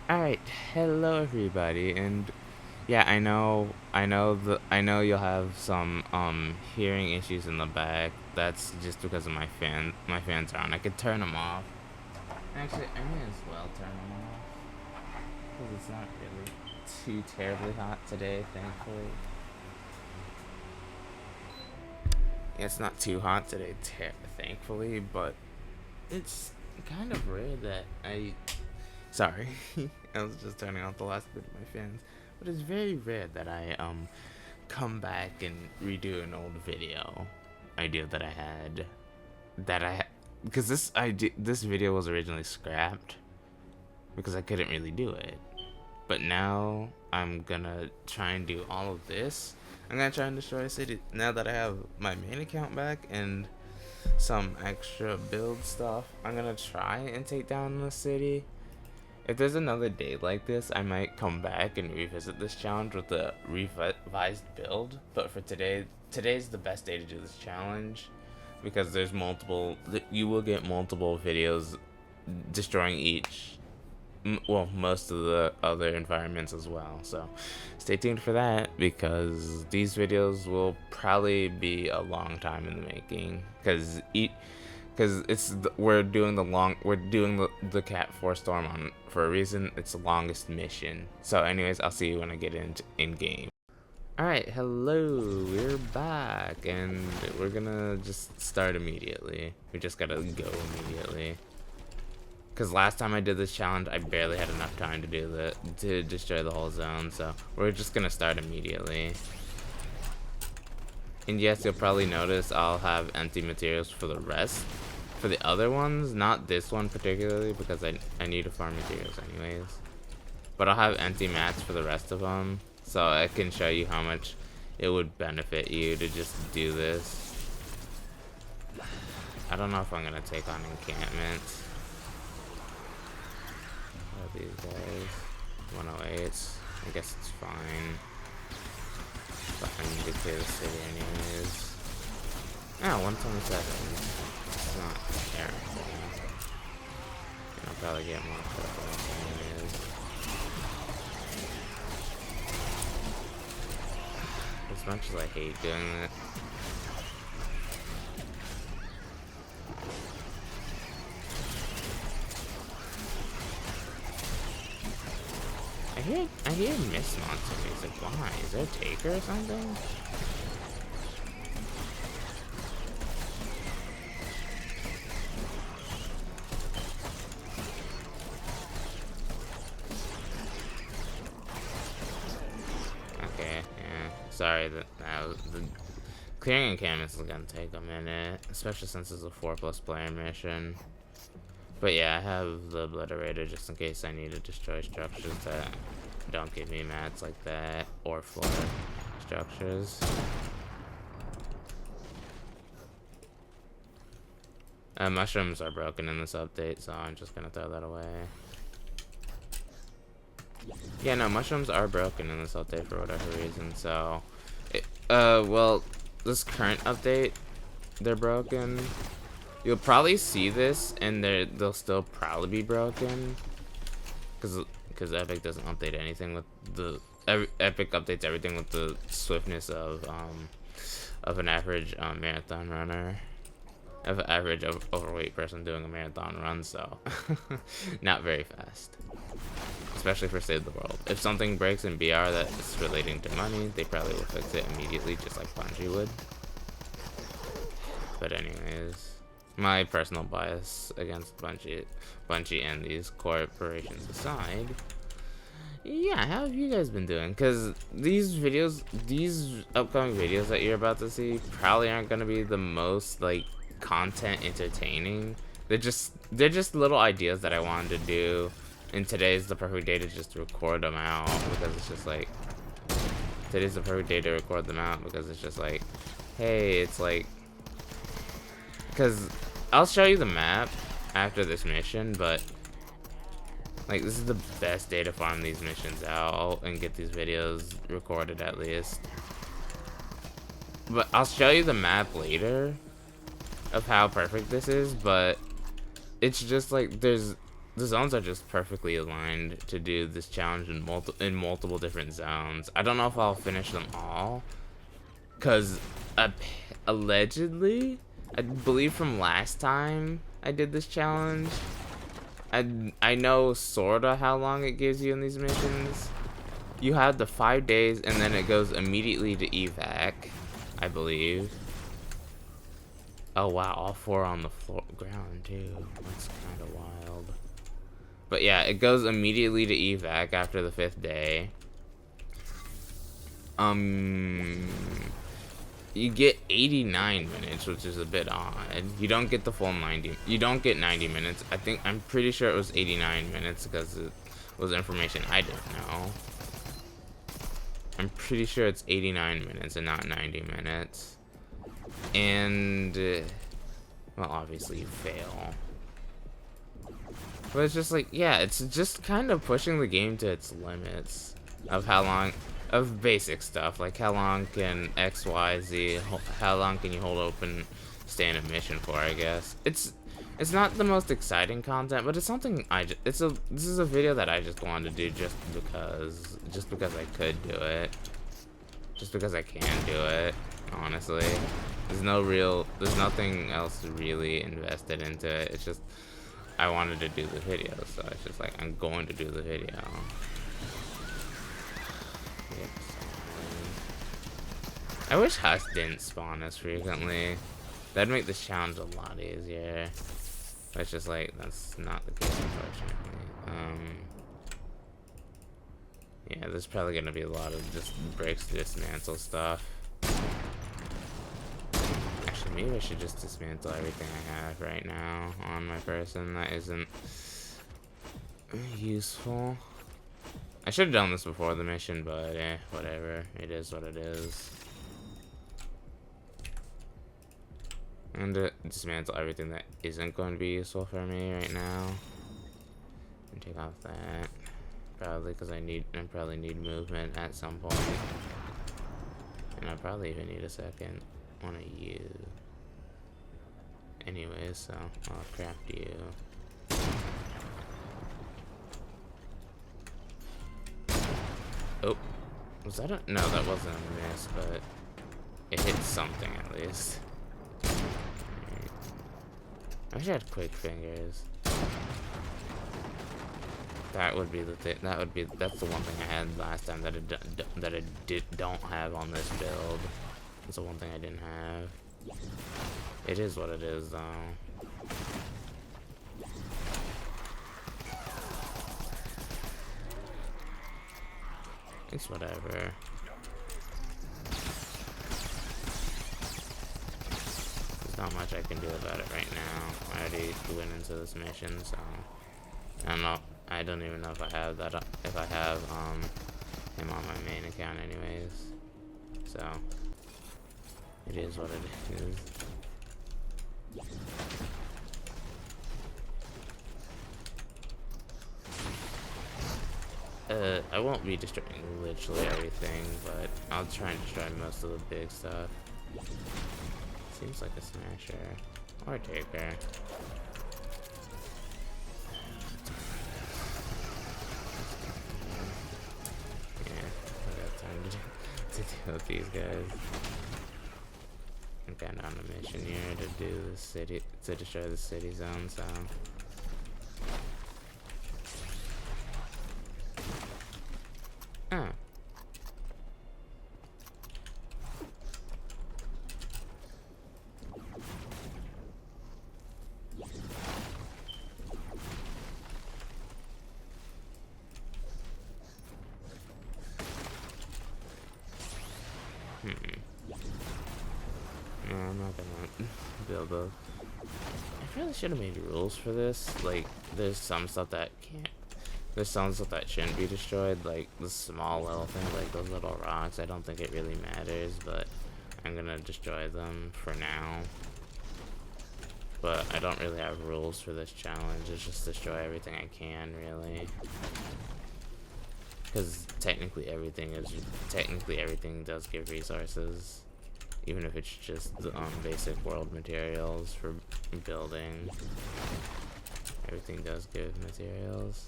Alright, hello everybody, and yeah, I know you'll have some hearing issues in the back. That's just because of my fans are on. I could turn them off. Actually, I may as well turn them off because it's not really too terribly hot today, thankfully. Yeah, it's not too hot today, thankfully, but it's kind of rare that Sorry, I was just turning off the last bit of my fans. But it's very rare that I come back and redo an old video idea that I had. Because this video was originally scrapped because I couldn't really do it. But now I'm gonna try and do all of this. I'm gonna try and destroy a city now that I have my main account back and some extra build stuff. I'm gonna try and take down the city. If there's another day like this, I might come back and revisit this challenge with a revised build. But for today's the best day to do this challenge because you will get multiple videos destroying most of the other environments as well. So stay tuned for that because these videos will probably be a long time in the making because we're doing the Cat 4 storm on for a reason. It's the longest mission. So anyways, I'll see you when I get in game. Alright, hello, we're back and we're gonna just start immediately. We just gotta go immediately. Cause last time I did this challenge I barely had enough time to destroy the whole zone, so we're just gonna start immediately. And yes, you'll probably notice I'll have empty materials for the rest. For the other ones, not this one particularly, because I need to farm materials anyways. But I'll have empty mats for the rest of them, so I can show you how much it would benefit you to just do this. I don't know if I'm gonna take on encampments. What are these guys? 108s. I guess it's fine. But I need to clear the city anyways. Ah, 127. It's not terrible. And I'll probably get more purple anyways. As much as I hate doing it. I hear Miss Monster music. Why? Is there a taker or something? Okay, yeah. Sorry that the clearing encampments is gonna take a minute, especially since it's a 4+ player mission. But yeah, I have the obliterator just in case I need to destroy structures that don't give me mats like that, or floor structures. Mushrooms are broken in this update, so I'm just gonna throw that away. Yeah, no, mushrooms are broken in this update for whatever reason, so... well, this current update, they're broken. You'll probably see this, and they'll still probably be broken. Because Epic doesn't update anything with Epic updates everything with the swiftness of an average marathon runner, of an average overweight person doing a marathon run, so not very fast, especially for Save the World. If something breaks in BR that's relating to money, they probably will fix it immediately, just like Bungie would. But anyways, my personal bias against Bungie and these corporations aside, yeah, how have you guys been doing? Because these upcoming videos that you're about to see probably aren't going to be the most like content entertaining. They're just little ideas that I wanted to do, and today's the perfect day to just record them out because it's just like today's the perfect day to record them out because it's just like, hey, it's like, because I'll show you the map after this mission, but like this is the best day to farm these missions out and get these videos recorded at least. But I'll show you the map later of how perfect this is, but it's just like the zones are just perfectly aligned to do this challenge in multiple different zones. I don't know if I'll finish them all, cause allegedly, I believe from last time I did this challenge, I know sorta how long it gives you in these missions. You have the 5 days, and then it goes immediately to evac, I believe. Oh wow, all 4 on the ground too. That's kind of wild. But yeah, it goes immediately to evac after the 5th day. You get 89 minutes, which is a bit odd. You don't get the full 90. You don't get 90 minutes. I'm pretty sure it was 89 minutes because it was information I didn't know. I'm pretty sure it's 89 minutes and not 90 minutes. And, well, obviously you fail. But it's just like, yeah, it's just kind of pushing the game to its limits of how long, of basic stuff, like how long can X, Y, Z, how long can you hold open, stay in a mission for, I guess. It's not the most exciting content, but it's something this is a video that I just wanted to do just because I could do it. Just because I can do it, honestly. There's nothing else really invested into it. It's just, I wanted to do the video, so it's just like, I'm going to do the video. Yep, I wish Husk didn't spawn as frequently. That'd make this challenge a lot easier. But it's just like, that's not the case, unfortunately. Yeah, there's probably gonna be a lot of just breaks to dismantle stuff. Actually, maybe I should just dismantle everything I have right now on my person that isn't useful. I should have done this before the mission, but whatever. It is what it is. I'm gonna dismantle everything that isn't going to be useful for me right now. And take off that. Probably because I probably need movement at some point. And I probably even need a second one of you. Anyways, so I'll craft you. Oh, was that no, that wasn't a miss, but it hit something at least. Right. I wish I had quick fingers. That would be the thing. That's the one thing I had last time that I don't have on this build. It's the one thing I didn't have. It is what it is, though. It's whatever. There's not much I can do about it right now. I already went into this mission, so I don't know. I don't even know if I have that. If I have him on my main account, anyways. So it is what it is. I won't be destroying literally everything, but I'll try and destroy most of the big stuff. Seems like a smasher or a taker. To deal with these guys. I'm kind of on a mission here to do the city, to destroy the city zone, so. Oh. No, I'm not gonna build those. I really should have made rules for this. Like, there's some stuff that there's some stuff that shouldn't be destroyed, like the small little things, like those little rocks. I don't think it really matters, but I'm gonna destroy them for now. But I don't really have rules for this challenge. It's just destroy everything I can, really. Because technically everything does give resources. Even if it's just basic world materials for building. Everything does give materials.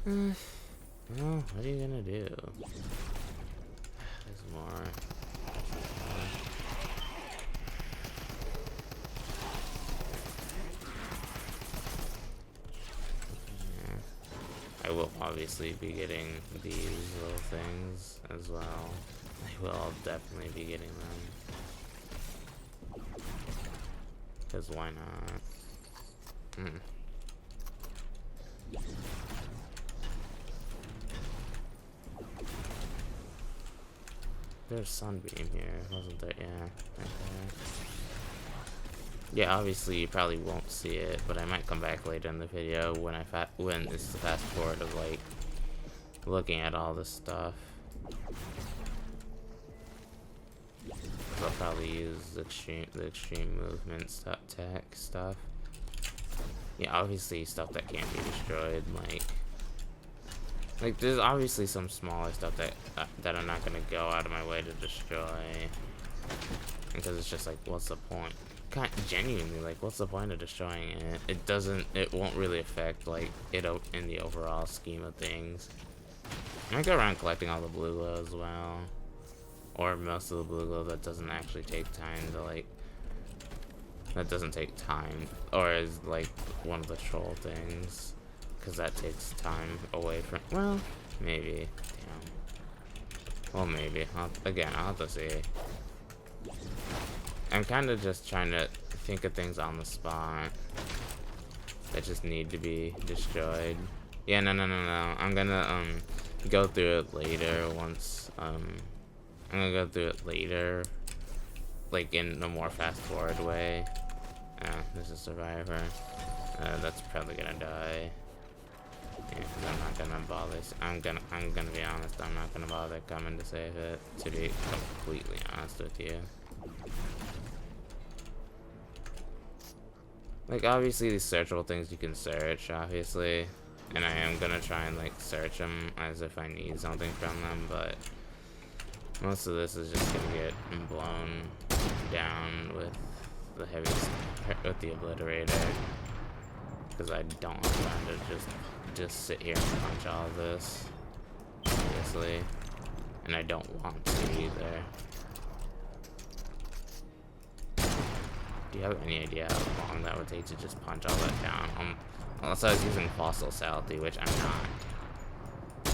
Well, what are you gonna do? There's more. I will obviously be getting these little things as well. I will definitely be getting them. Because why not? There's sunbeam here, wasn't there? Yeah, right there. Yeah, obviously you probably won't see it, but I might come back later in the video when when it's the fast forward of like looking at all this stuff. I'll probably use the extreme movement tech stuff. Yeah, obviously stuff that can't be destroyed, like there's obviously some smaller stuff that that I'm not gonna go out of my way to destroy, because it's just like, what's the point? Genuinely, like, what's the point of destroying it? It won't really affect like it in the overall scheme of things. I might go around collecting all the blue glow as well, or most of the blue glow that doesn't actually take time to like. That doesn't take time, or is like one of the troll things, because that takes time away from. Well, maybe. Damn. Well, maybe. I'll have to see. I'm kind of just trying to think of things on the spot that just need to be destroyed. Yeah, no. I'm gonna go through it later once I'm gonna go through it later, like in a more fast forward way. This is Survivor. That's probably gonna die. Yeah, 'cause I'm not gonna bother. I'm gonna be honest. I'm not gonna bother coming to save it. To be completely honest with you. Like, obviously these searchable things you can search, obviously, and I am gonna try and like search them as if I need something from them, but most of this is just gonna get blown down with the with the obliterator, because I don't have time to just sit here and punch all of this, obviously, and I don't want to either. Do you have any idea how long that would take to just punch all that down? Unless I was using Fossil Salty, which I'm not.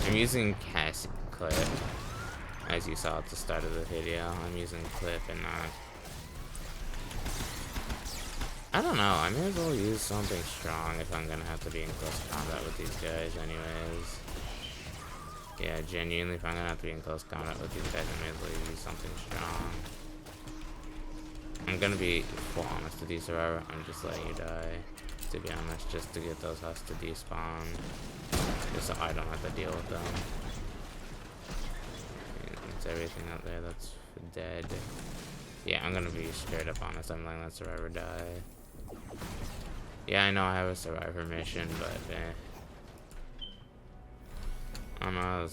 I'm using Clip, as you saw at the start of the video. I'm using Clip and I don't know, I may as well use something strong if I'm gonna have to be in close combat with these guys anyways. Yeah, genuinely, if I'm gonna have to be in close combat with these guys, I may as well use something strong. I'm gonna be full honest with you, Survivor. I'm just letting you die, to be honest, just to get those husks to despawn, just so I don't have to deal with them. It's everything out there that's dead. Yeah, I'm gonna be straight up honest. I'm letting that Survivor die. Yeah, I know I have a Survivor mission, but I don't know.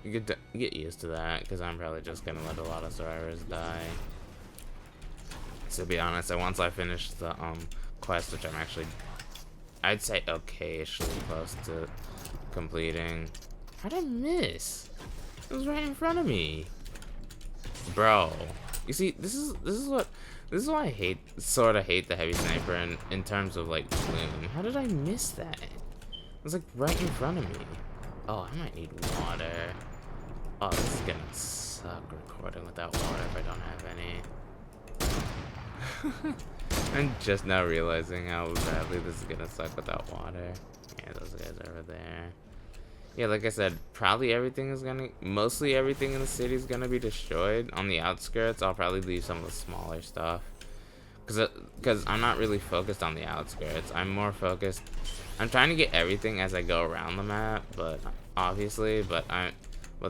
You get used to that, because I'm probably just gonna let a lot of Survivors die. To be honest, once I finish the quest, which I'm actually, I'd say okay-ishly close to completing. How'd I miss? It was right in front of me, bro. You see, this is why I sort of hate the heavy sniper in terms of like bloom. How did I miss that? It was like right in front of me. Oh, I might need water. Oh, this is gonna suck recording without water if I don't have any. I'm just now realizing how badly this is gonna suck without water. Yeah, those guys are over there. Yeah, like I said, mostly everything in the city is gonna be destroyed. On the outskirts, I'll probably leave some of the smaller stuff, because I'm not really focused on the outskirts. I'm more focused. I'm trying to get everything as I go around the map, but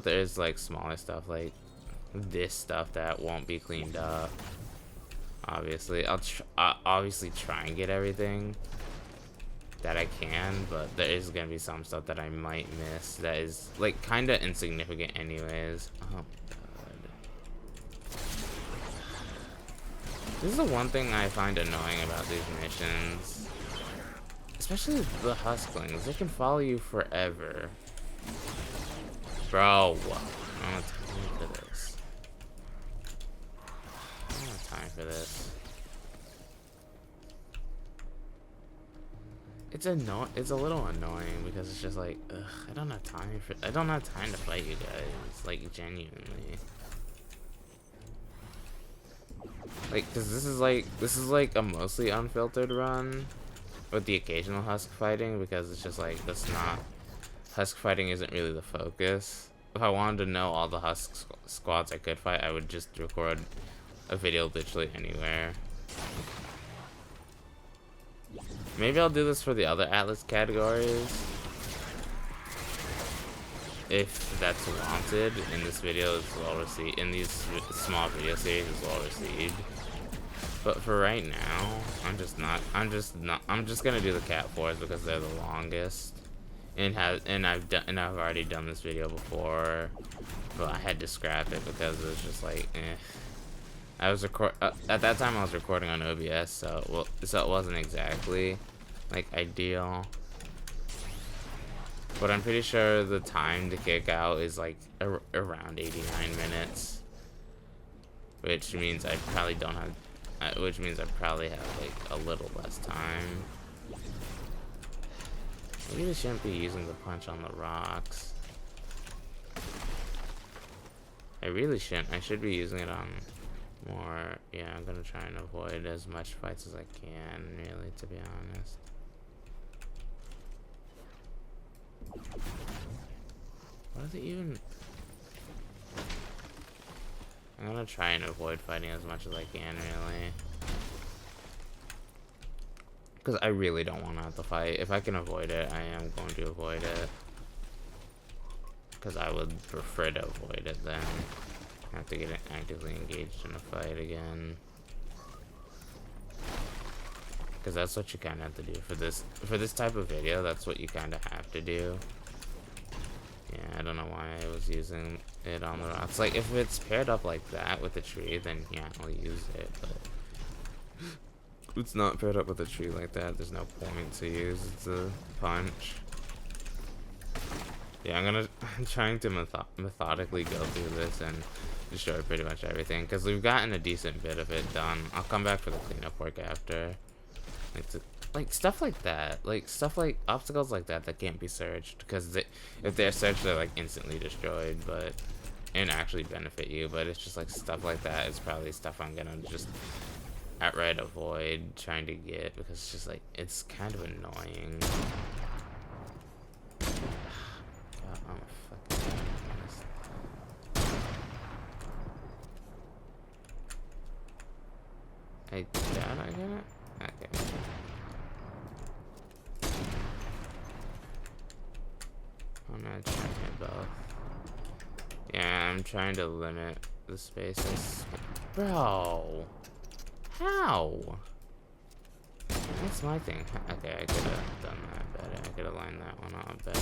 there's like smaller stuff like this stuff that won't be cleaned up. Obviously, I'll obviously try and get everything that I can, but there is gonna be some stuff that I might miss that is like kind of insignificant anyways. Oh god. This is the one thing I find annoying about these missions. Especially the Husklings. They can follow you forever. Bro, I don't have time for this. I don't have time for this. It's a little annoying because it's just like, ugh, I don't have time to fight you guys, like, genuinely. Like, cause this is like a mostly unfiltered run with the occasional husk fighting, because it's just like, husk fighting isn't really the focus. If I wanted to know all the husk squads I could fight, I would just record a video literally anywhere. Maybe I'll do this for the other Atlas categories, if that's wanted. In this video, is well received. In these small video series, is well received. But for right now, I'm just gonna do the Cat 4s because they're the longest, and I've already done this video before, but I had to scrap it because it was just like, eh. I was at that time I was recording on OBS, so it wasn't exactly like ideal. But I'm pretty sure the time to kick out is like around 89 minutes, which means I probably have like a little less time. Maybe I shouldn't be using the punch on the rocks. I really shouldn't. I should be using it on more. Yeah, I'm gonna try and avoid as much fights as I can, really, to be honest. What is it even? I'm gonna try and avoid fighting as much as I can, really. Because I really don't want to have to fight. If I can avoid it, I am going to avoid it. Because I would prefer to avoid it than have to get actively engaged in a fight again. Because that's what you kind of have to do for this type of video. That's what you kind of have to do. Yeah, I don't know why I was using it on the rocks. Like, if it's paired up like that with the tree, then yeah, I'll use it. But if it's not paired up with a tree like that, there's no point to use the punch. Yeah, I'm trying to methodically go through this and destroy pretty much everything, because we've gotten a decent bit of it done. I'll come back for the cleanup work after. Like stuff like that, like stuff like obstacles like that can't be searched, because if they're searched, they're like instantly destroyed, and actually benefit you. But it's just like stuff like that is probably stuff I'm gonna just outright avoid trying to get, because it's just like, it's kind of annoying. God, I'm a fucking honest. Hey, did I get it? Okay. I'm gonna try and hit both. Yeah, I'm trying to limit the spaces. Bro! How? That's my thing. Okay, I could have done that better. I could have lined that one up better.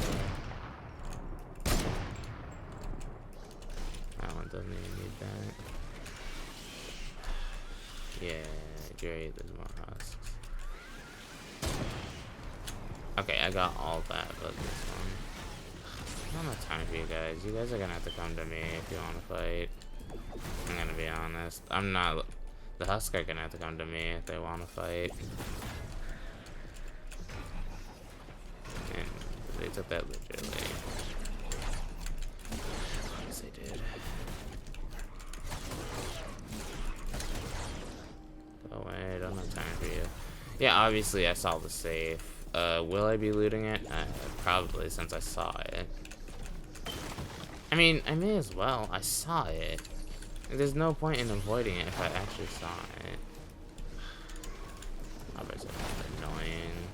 That one doesn't even need that. Yeah, great, there's more husks. Okay, I got all that, but this one. I don't have time for you guys. You guys are gonna have to come to me if you want to fight. I'm gonna be honest. I'm not. The husks are gonna have to come to me if they want to fight. And they took that legitimately. Yes, they did. Go away. I don't have time for you. Yeah, obviously I saw the safe. Will I be looting it? Probably, since I saw it. I mean, I may as well. I saw it. There's no point in avoiding it if I actually saw it. Oh, but it's annoying.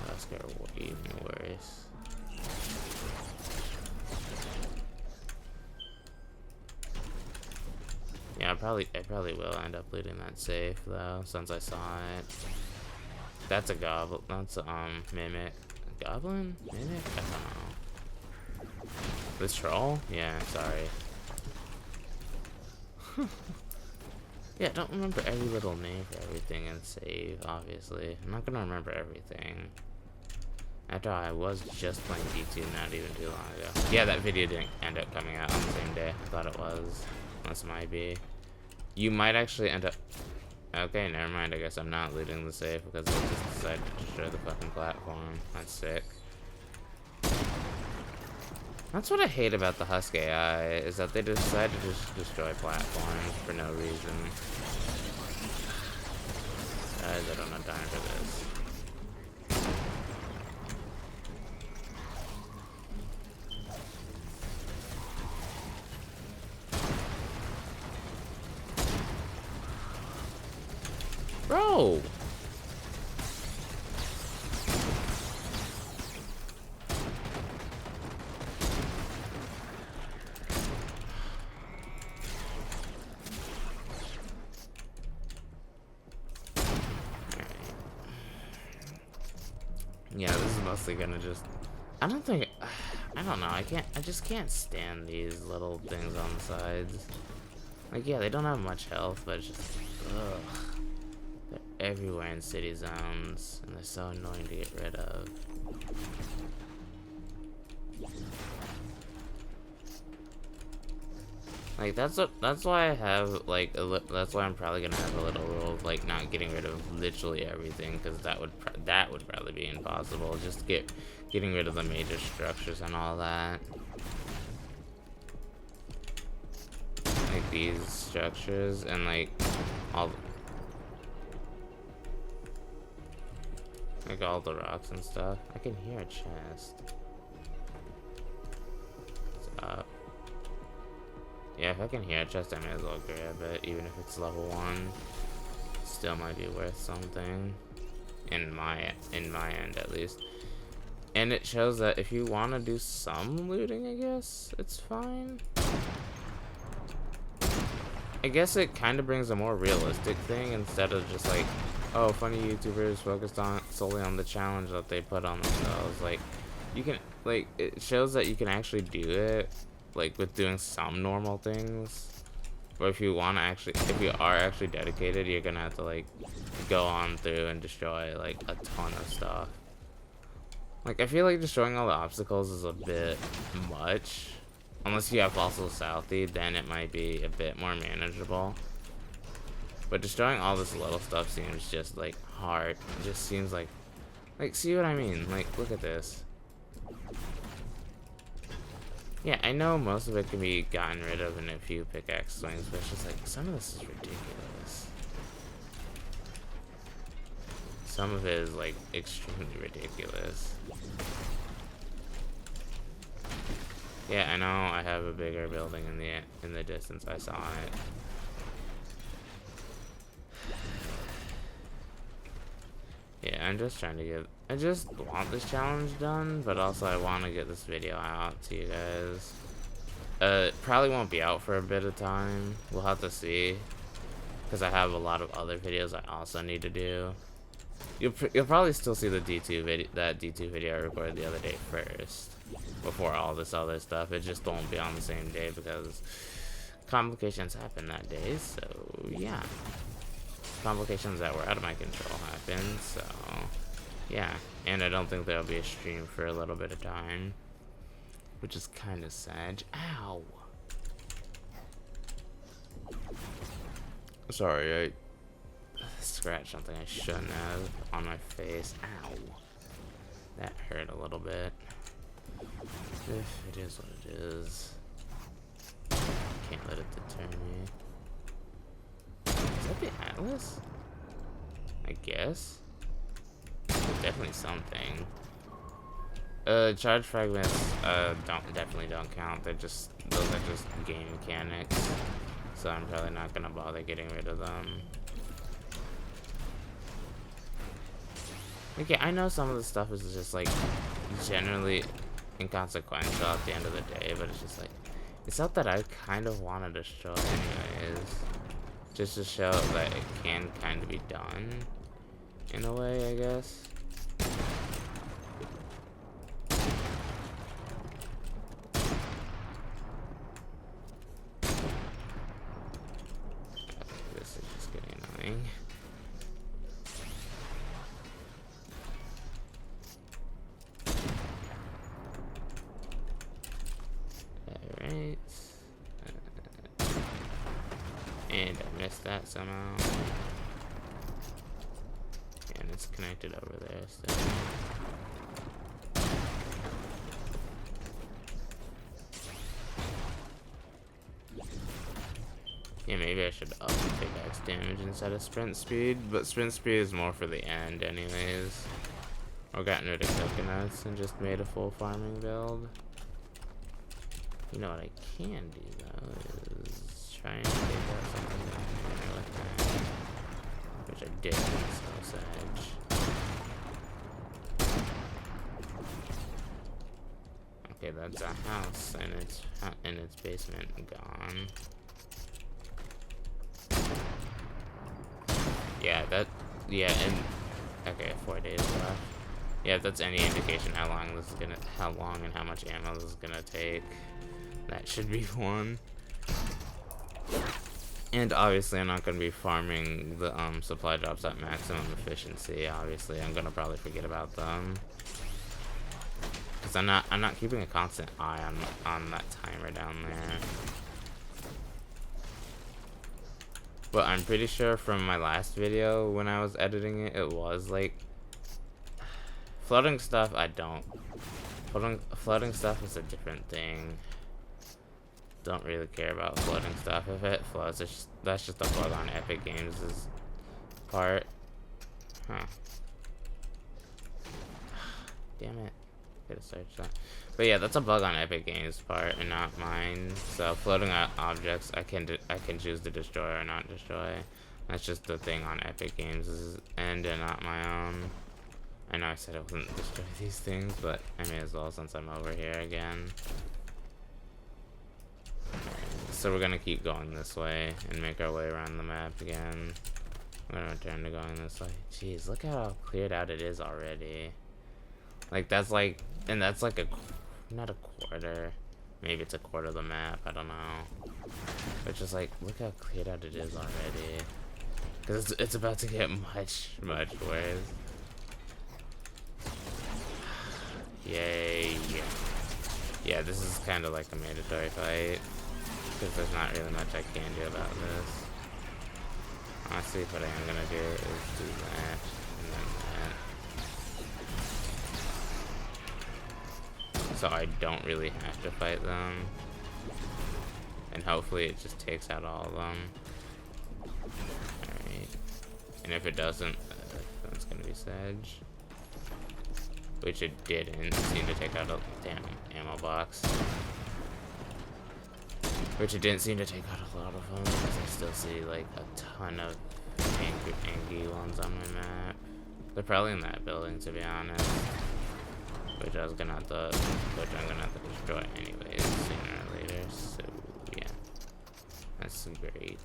That's gonna get even worse. Yeah, I probably will end up looting that safe though, since I saw it. That's a goblin. That's mimic. Goblin? Mimic? I don't know. This troll? Yeah, sorry. Yeah, don't remember every little name for everything and save, obviously. I'm not gonna remember everything. After I was just playing D2 not even too long ago. Yeah, that video didn't end up coming out on the same day. I thought it was. This might be. You might actually end up... Okay, never mind. I guess I'm not looting the safe because I just decided to destroy the fucking platform. That's sick. That's what I hate about the Husk AI, is that they decide to just destroy platforms for no reason. Guys, I don't have time for this. Bro! Yeah, this is mostly gonna just... I don't think... I don't know, I just can't stand these little things on the sides. Like, yeah, they don't have much health, but it's just... Ugh. They're everywhere in city zones, and they're so annoying to get rid of. Like, that's why I have, like, that's why I'm probably gonna have a little rule of, like, not getting rid of literally everything, because that would probably be impossible. Just getting rid of the major structures and all that. Like, these structures, and, like, all the rocks and stuff. I can hear a chest. What's up? Yeah, if I can hear a chest, I may as well grab it, even if it's level 1. Still might be worth something. In my end, at least. And it shows that if you want to do some looting, I guess, it's fine. I guess it kind of brings a more realistic thing instead of just like, oh, funny YouTubers focused solely on the challenge that they put on themselves. Like, you can, like, it shows that you can actually do it, like, with doing some normal things. But if you are actually dedicated, you're gonna have to, like, go on through and destroy, like, a ton of stuff. Like, I feel like destroying all the obstacles is a bit much. Unless you have also Southie, then it might be a bit more manageable. But destroying all this little stuff seems just, like, hard. It just seems like, see what I mean? Like, look at this. Yeah, I know most of it can be gotten rid of in a few pickaxe swings, but it's just like, some of this is ridiculous. Some of it is, like, extremely ridiculous. Yeah, I know I have a bigger building in the distance. I saw it. Yeah, I'm just trying to get... I just want this challenge done, but also I want to get this video out to you guys. It probably won't be out for a bit of time. We'll have to see. Because I have a lot of other videos I also need to do. You'll probably still see the D2 video, that D2 video I recorded the other day first. Before all this other stuff. It just won't be on the same day because complications happen that day, so yeah. Complications that were out of my control happened, so yeah. And I don't think there'll be a stream for a little bit of time, which is kind of sad. Ow! Sorry, I scratched something I shouldn't have on my face. Ow! That hurt a little bit. It is what it is. Can't let it deter me. Is that the Atlas? I guess. Definitely something. Charge fragments definitely don't count. Those are just game mechanics. So I'm probably not gonna bother getting rid of them. Okay, I know some of the stuff is just like generally inconsequential at the end of the day, but it's just like, it's not that I kind of want to destroy anyways, just to show that it can kind of be done. in a way, I guess. This is just getting annoying. Alright. And I missed that somehow. And it's connected over there, so. Yeah, maybe I should up pickaxe damage instead of sprint speed, but sprint speed is more for the end anyways. Or gotten rid of coconuts and just made a full farming build. You know what I can do though is try and take out something down here like that. Which I did in Snow Sage. Okay, that's a house and its basement gone. Yeah, and okay, 4 days left. Yeah, if that's any indication how long and how much ammo this is gonna take, that should be one. And obviously, I'm not gonna be farming the supply drops at maximum efficiency. Obviously, I'm gonna probably forget about them because I'm not keeping a constant eye on that timer down there. But I'm pretty sure from my last video when I was editing it, it was like flooding stuff. I don't. Flooding stuff is a different thing. Don't really care about flooding stuff. If it floods, that's just a bug on Epic Games' part. Huh. Damn it. Gotta search that. But yeah, that's a bug on Epic Games' part and not mine. So floating objects, I can choose to destroy or not destroy. That's just the thing on Epic Games' end and not my own. I know I said I wouldn't destroy these things, but I may as well since I'm over here again. So we're gonna keep going this way and make our way around the map again. I'm gonna return to going this way. Jeez, look how cleared out it is already. Like that's like, and that's like not a quarter. Maybe it's a quarter of the map. I don't know. But just like, look how cleared out it is already. Because it's about to get much worse. Yay. Yeah, this is kind of like a mandatory fight. Because there's not really much I can do about this. Honestly, what I am going to do is do that. And then that. So I don't really have to fight them. And hopefully it just takes out all of them. Alright. And if it doesn't, that's going to be Sedge. Which it didn't seem to take out a damn ammo box. Which it didn't seem to take out a lot of them, because I still see like a ton of angry ones on my map. They're probably in that building, to be honest. Which I'm gonna have to destroy anyways, sooner or later. So yeah, that's great.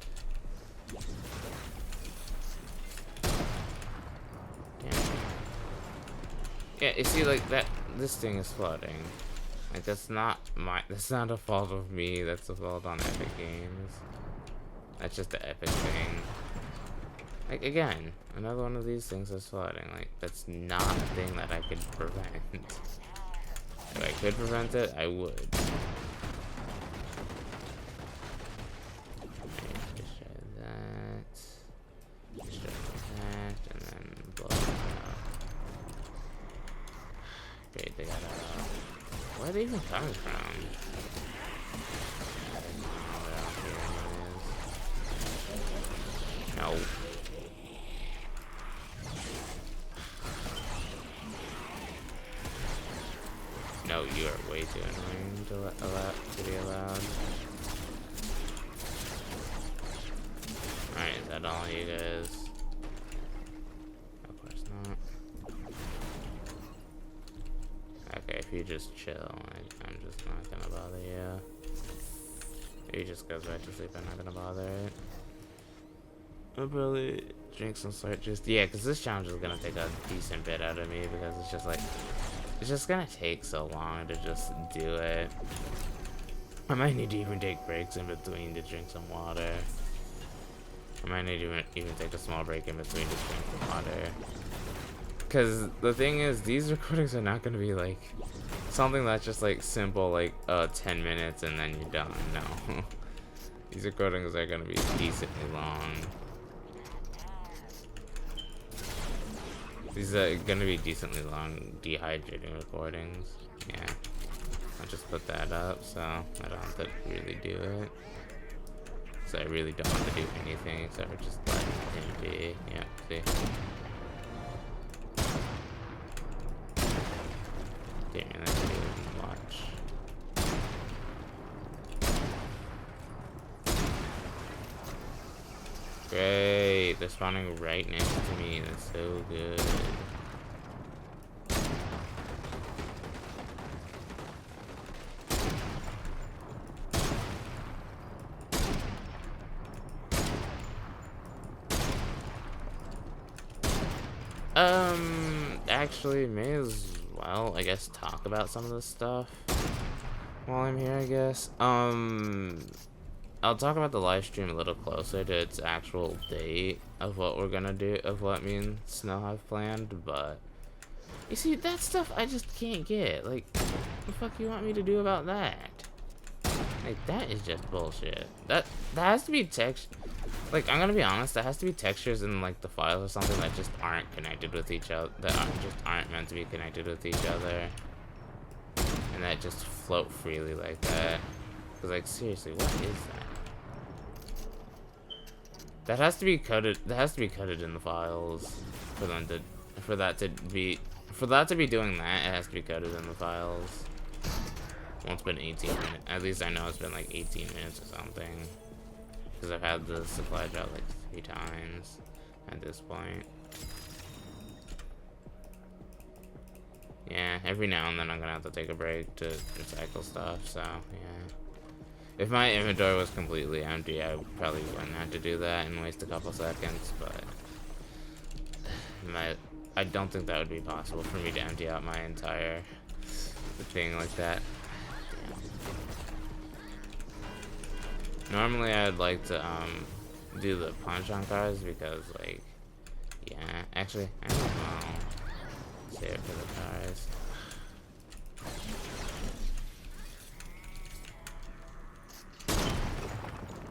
Yeah, you see, like that. This thing is flooding. Like that's not a fault of me. That's a fault on Epic Games. That's just the Epic thing. Like again, another one of these things is flooding. Like that's not a thing that I could prevent. If I could prevent it, I would. Destroy that. Destroy that, and then blow it up. Great, they got where are they even coming from? No. No, you are way too annoying to be allowed. Alright, is that all you guys? Of course not. Okay, if you just chill, I'm just not gonna bother you. If he just goes back to sleep, I'm not gonna bother it. I'll probably drink some sort juice. Yeah, because this challenge is gonna take a decent bit out of me because it's just like, it's just gonna take so long to just do it. I might need to even take breaks in between to drink some water. I might need to even take a small break in between to drink some water. Because the thing is, these recordings are not gonna be like something that's just like simple, like 10 minutes and then you're done. No. These recordings are gonna be decently long. These are gonna be decently long, dehydrating recordings. Yeah. I'll just put that up so I don't have to really do it. So I really don't have to do anything except for just let him be. Yeah, see? Damn, that's really watch. Great, they're spawning right next to me. That's so good. Actually, may as well, I guess, talk about some of this stuff while I'm here, I guess. I'll talk about the live stream a little closer to its actual date of what we're gonna do, of what me and Snow have planned, but you see, that stuff I just can't get. Like, what the fuck you want me to do about that? Like, that is just bullshit. That has to be text. Like, I'm gonna be honest, that has to be textures in like the files or something that just aren't connected with each other, that aren't meant to be connected with each other, and that just float freely like that. Cause like, seriously, what is that? That has to be coded. That has to be coded in the files for them to, for that to be doing that. It has to be coded in the files. Well, it's been 18 minutes. At least I know it's been like 18 minutes or something. Because I've had the supply drop like 3 times at this point. Yeah, every now and then I'm gonna have to take a break to recycle stuff, so yeah. If my inventory was completely empty, I probably wouldn't have to do that and waste a couple seconds, but I don't think that would be possible for me to empty out my entire thing like that. Normally I'd like to do the punch on cars because like, yeah, actually I don't know. Save it for the cars.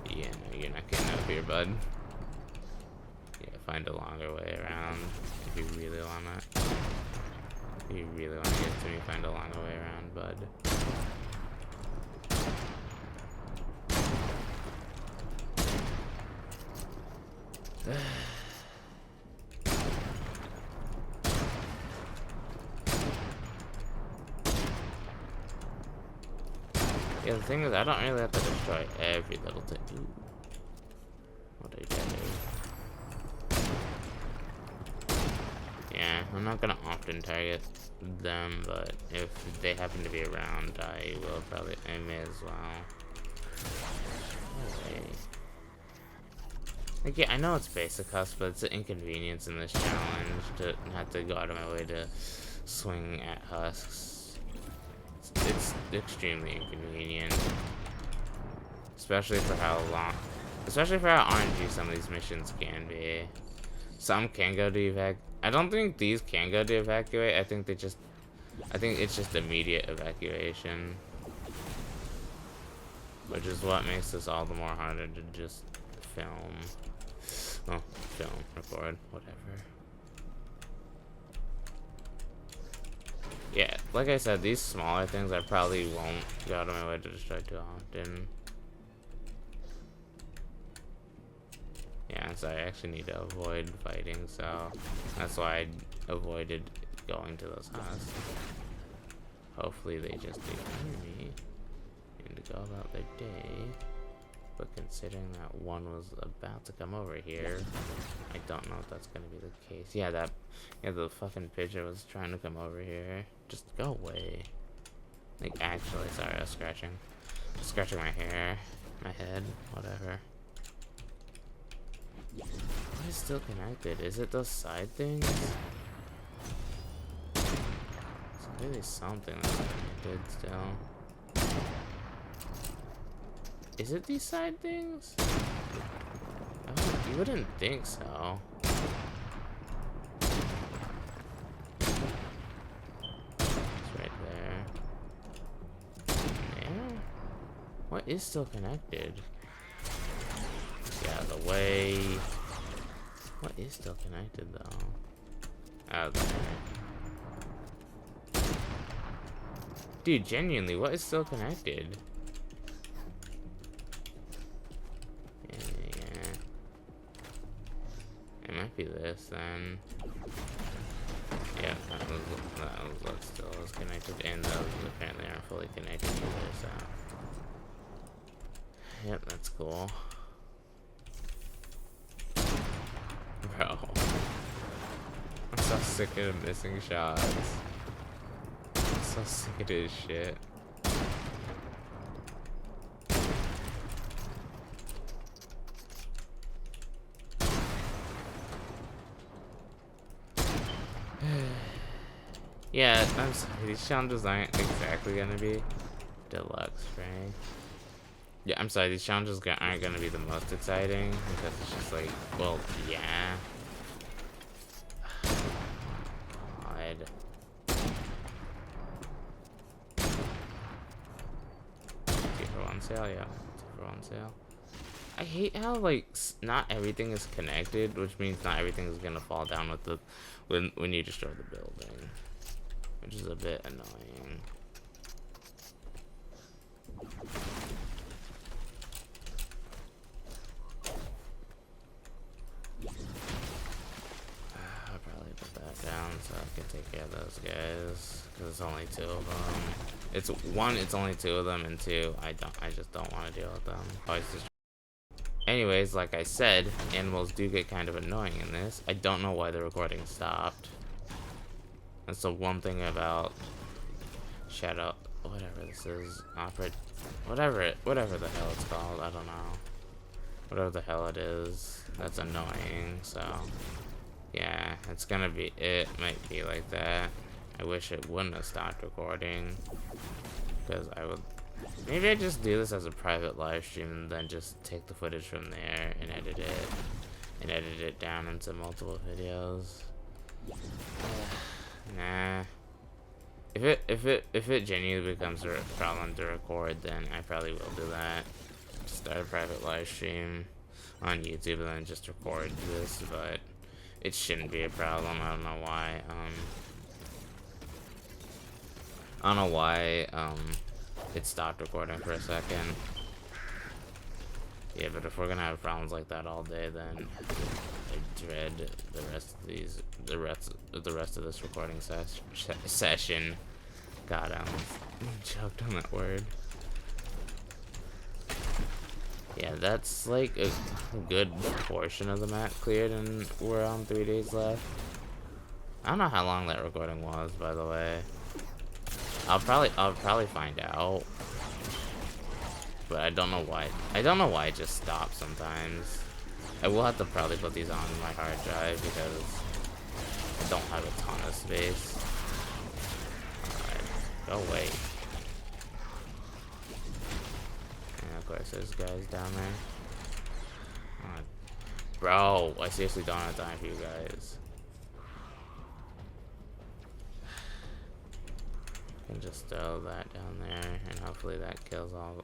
Yeah, no, you're not getting up here, bud. Yeah, find a longer way around if you really wanna. If you really wanna get to me, find a longer way around, bud. Yeah, the thing is, I don't really have to destroy every little thing. Ooh. What did I do? Yeah, I'm not gonna often target them, but if they happen to be around, I may as well. Okay. Like, yeah, I know it's basic husk, but it's an inconvenience in this challenge to have to go out of my way to swing at husks. It's extremely inconvenient. Especially for how RNG some of these missions can be. Some can go to evac. I don't think these can go to evacuate. I think it's just immediate evacuation. Which is what makes this all the more harder to just film. Well, film, record, whatever. Yeah, like I said, these smaller things I probably won't go out of my way to destroy too often. Yeah, so I actually need to avoid fighting, so that's why I avoided going to those husks. Hopefully they just ignore me and go about their day. But considering that one was about to come over here, I don't know if that's gonna be the case. Yeah, the fucking pigeon was trying to come over here. Just go away. Like, actually, sorry, I was scratching my hair, my head, whatever. What is still connected? Is it those side things? It's really something that's connected still. Is it these side things? Oh, you wouldn't think so. It's right there. There? What is still connected? Get out of the way. What is still connected though? Out there. Dude, genuinely, what is still connected? Yeah. It might be this then. Yeah, that still is connected, and those apparently aren't fully connected either, so. Yep, that's cool. Bro. I'm so sick of missing shots. I'm so sick of this shit. Yeah, I'm sorry, these challenges aren't exactly gonna be deluxe, right? Yeah, I'm sorry, these challenges aren't gonna be the most exciting, because it's just like, well, yeah. God. Two for one sale, yeah. 2 for 1 sale. I hate how, like, not everything is connected, which means not everything is gonna fall down with the, when you destroy the building. Which is a bit annoying. I'll probably put that down so I can take care of those guys. Because it's only 2 of them. It's only 2 of them, and 2, I just don't want to deal with them. Anyways, like I said, animals do get kind of annoying in this. I don't know why the recording stopped. That's the one thing about Shadow, whatever this is, whatever the hell it's called, I don't know. Whatever the hell it is, that's annoying, so. Yeah, it might be like that. I wish it wouldn't have stopped recording. Because maybe I just do this as a private live stream and then just take the footage from there and edit it down into multiple videos. Nah. If it genuinely becomes a problem to record, then I probably will do that. Start a private live stream on YouTube and then just record this, but it shouldn't be a problem. I don't know why. It stopped recording for a second. Yeah, but if we're gonna have problems like that all day, then I dread the rest of this recording session. God, I almost choked on that word. Yeah, that's like a good portion of the map cleared, and we're on 3 days left. I don't know how long that recording was, by the way. I'll probably find out. But I don't know why. I don't know why it just stops sometimes. I will have to probably put these on my hard drive because I don't have a ton of space. Alright, go away. And of course there's guys down there. Bro, I seriously don't have time for you guys. I can just throw that down there and hopefully that kills all.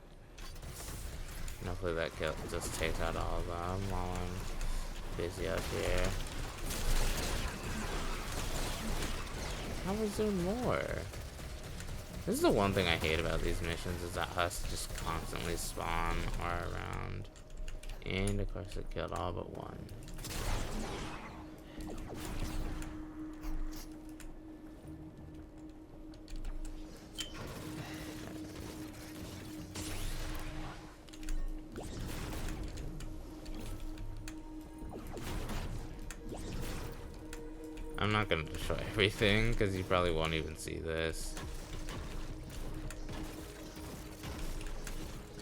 And hopefully that just takes out all of them while I'm busy up here. How is there more? This is the one thing I hate about these missions, is that husks just constantly spawn or around. And of course it killed all but one. I'm not gonna destroy everything because you probably won't even see this.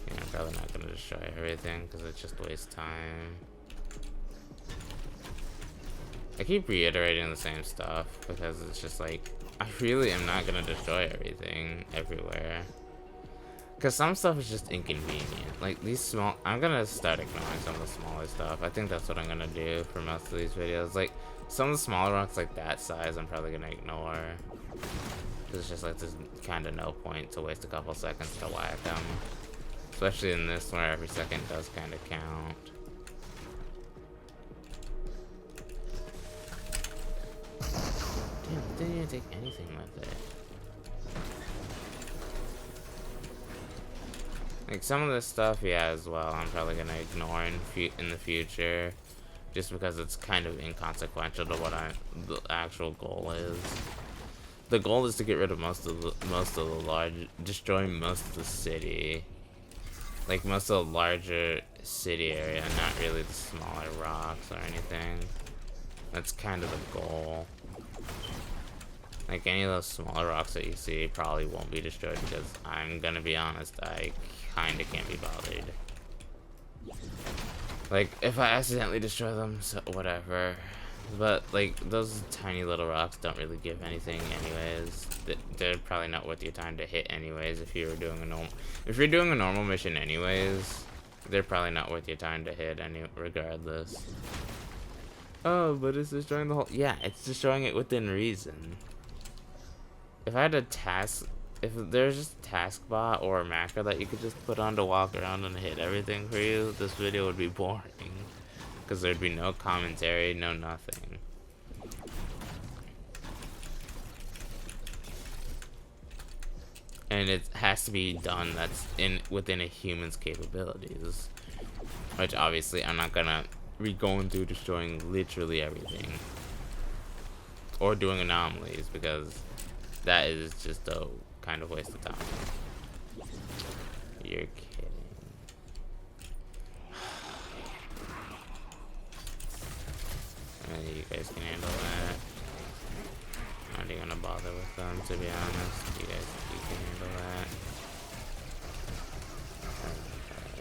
Yeah, I'm probably not gonna destroy everything because it just wastes time. I keep reiterating the same stuff because it's just like, I really am not gonna destroy everything everywhere. Because some stuff is just inconvenient. Like these small, I'm gonna start ignoring some of the smaller stuff. I think that's what I'm gonna do for most of these videos. Like some of the smaller rocks like that size, I'm probably gonna ignore. It's just like there's kind of no point to waste a couple seconds to whack them. Especially in this where every second does kind of count. Damn, it didn't even take anything with it. Like some of this stuff, yeah, as well, I'm probably gonna ignore in the future, just because it's kind of inconsequential to what the actual goal is. The goal is to get rid of most of the large, destroy most of the city, like most of the larger city area, not really the smaller rocks or anything. That's kind of the goal. Like any of those smaller rocks that you see probably won't be destroyed because I'm gonna be honest, I kinda can't be bothered. Like if I accidentally destroy them, so whatever. But like those tiny little rocks don't really give anything anyways. They're probably not worth your time to hit anyways if you're doing a normal mission anyways. They're probably not worth your time to hit regardless. Oh, but it's destroying the whole, yeah, it's destroying it within reason. If I had a task, if there's just a task bot or a macro that you could just put on to walk around and hit everything for you, this video would be boring. Because there'd be no commentary, no nothing. And it has to be done that's within a human's capabilities. Which obviously I'm not gonna be going through destroying literally everything. Or doing anomalies, because that is just a kind of waste of time. You're kidding. You guys can handle that. I'm not even gonna bother with them, to be honest. You can handle that.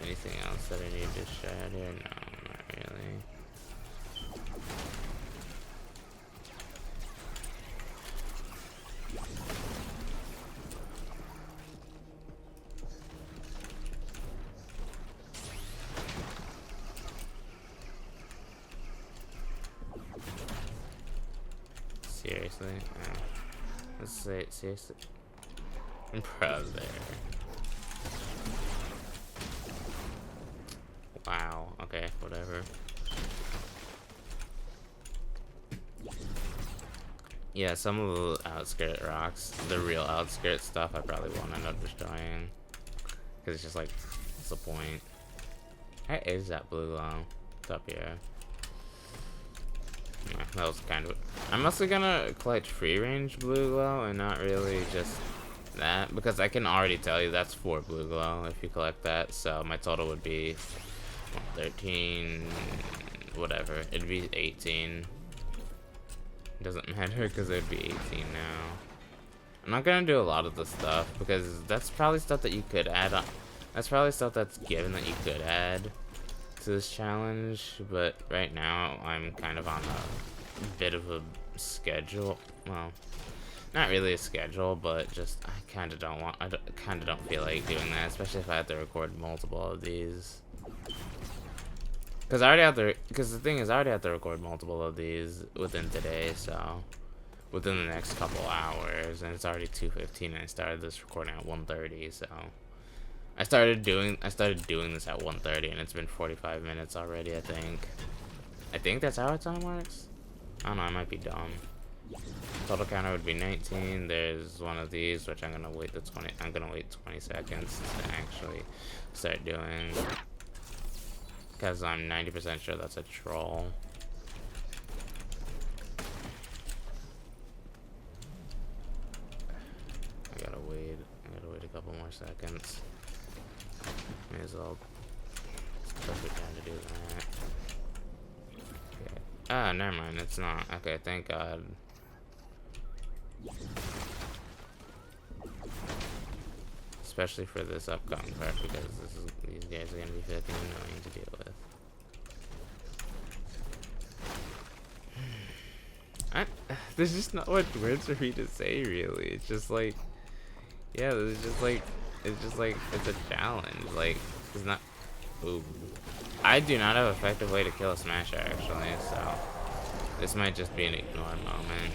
Anything else that I need to shred here? No, not really. Seriously? Let's say it seriously. Bro, there. Wow. Okay, whatever. Yeah, some of the outskirt rocks, the real outskirt stuff, I probably won't end up destroying. Because it's just like, what's the point? How is that blue glow? It's up here. Yeah, that was kind of... I'm mostly gonna collect free range blue glow and not really just that, because I can already tell you that's 4 blue glow if you collect that, so my total would be 13, whatever, it'd be 18. Doesn't matter because it'd be 18 now. I'm not gonna do a lot of the stuff because that's probably stuff that you could add on. That's probably stuff that's given that you could add to this challenge, but right now I'm kind of on a bit of a schedule. Well, not really a schedule, but just I kind of don't feel like doing that, especially if I have to record multiple of these. Because the thing is, I already have to record multiple of these within today, so within the next couple hours, and it's already 2:15, and I started this recording at 1:30, so I started doing this at 1:30, and it's been 45 minutes already. I think that's how our time works. I don't know. I might be dumb. Total counter would be 19. There's one of these, which I'm gonna wait 20 seconds to actually start doing. Because I'm 90% sure that's a troll. I gotta wait a couple more seconds. May as well. It's perfect time to do that. Okay. Ah, never mind. It's not. Okay, thank God. Especially for this upcoming part, because these guys are gonna be fucking annoying to deal with. there's just not much words for me to say, really. It's just like, yeah, it's just like, it's a challenge. Like, it's not. Ooh. I do not have an effective way to kill a smasher, actually, so this might just be an ignored moment.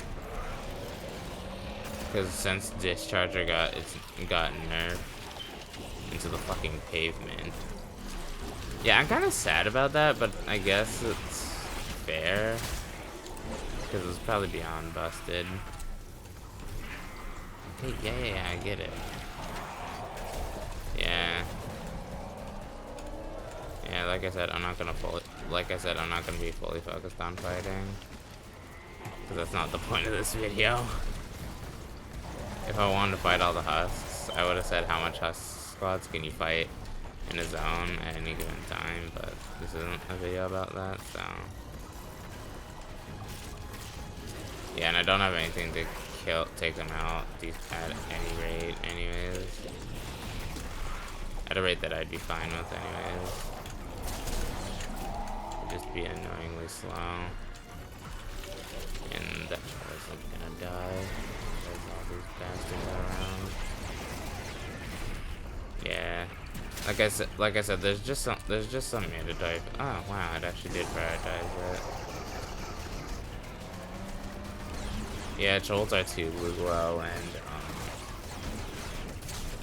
Because since Discharger got nerfed into the fucking pavement. Yeah, I'm kind of sad about that, but I guess it's fair. Because it was probably beyond busted. Hey, yeah, I get it. Yeah. Yeah, like I said, I'm not gonna be fully focused on fighting. Because that's not the point of this video. If I wanted to fight all the husks, I would have said how much husk squads can you fight in a zone at any given time, but this isn't a video about that, so. Yeah, and I don't have anything to take them out at any rate, anyways. At a rate that I'd be fine with, anyways. It'd just be annoyingly slow. And that wasn't gonna die. There's all these bastards around. Yeah. Like I said, there's just some meta type. Oh wow, it actually did prioritize it. Yeah, trolls are 2 blue glow and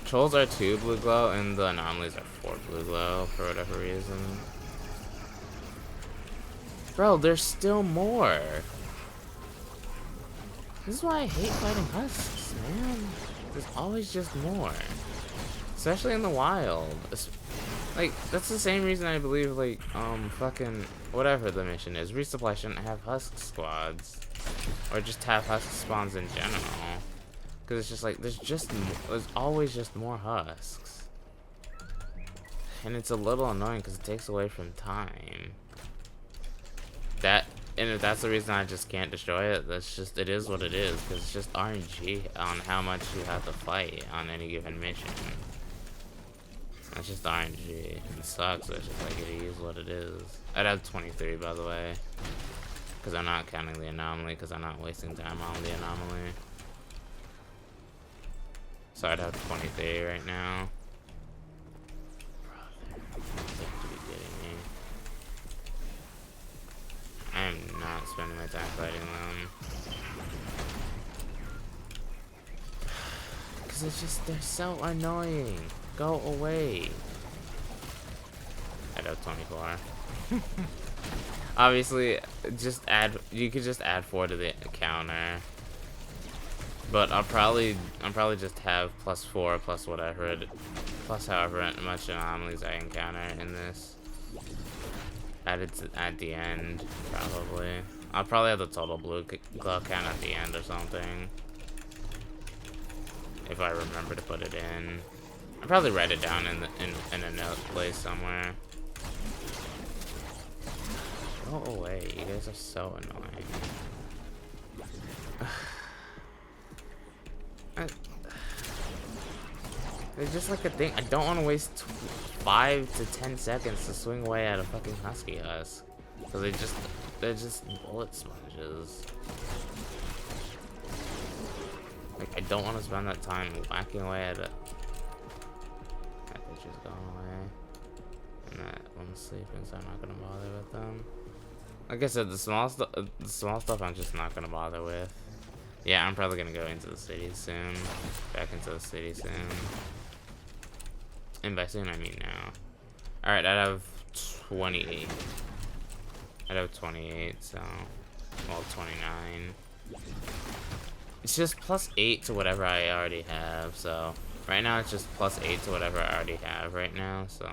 trolls are 2 blue glow and the anomalies are 4 blue glow for whatever reason. Bro, there's still more. This is why I hate fighting husks, man. There's always just more. Especially in the wild. Like, that's the same reason I believe, like, fucking, whatever the mission is. Resupply shouldn't have husk squads. Or just have husk spawns in general. Because it's just like, there's always just more husks. And it's a little annoying because it takes away from time. And if that's the reason I just can't destroy it, it is what it is. Because it's just RNG on how much you have to fight on any given mission. That's just RNG. It sucks, it's just like, it is what it is. I'd have 23, by the way. Because I'm not counting the anomaly, because I'm not wasting time on the anomaly. So I'd have 23 right now. Brother, you have to be kidding me. I am not spending my time fighting them. Because it's just, they're so annoying. Go away. I'd have 24. Obviously, you could just add 4 to the counter. But I'll probably just have +4 plus whatever, plus however much anomalies I encounter in this. Added at the end, probably. I'll probably have the total blue glow count at the end or something. If I remember to put it in. I'll probably write it down in a note place somewhere. Go away, you guys are so annoying. There's just like a thing. I don't want to waste 5 to 10 seconds to swing away at a fucking husky husk. So they're just bullet sponges. Like, I don't want to spend that time whacking away at it. That bitch is going away. And that one's sleeping, so I'm not gonna bother with them. Like I said, the small stuff I'm just not gonna bother with. Yeah, I'm probably gonna go into the city soon. Back into the city soon. And by soon, I mean now. Alright, I'd have 28. I'd have 28, so... Well, 29. It's just +8 to whatever I already have, so... Right now, it's just +8 to whatever I already have right now, so...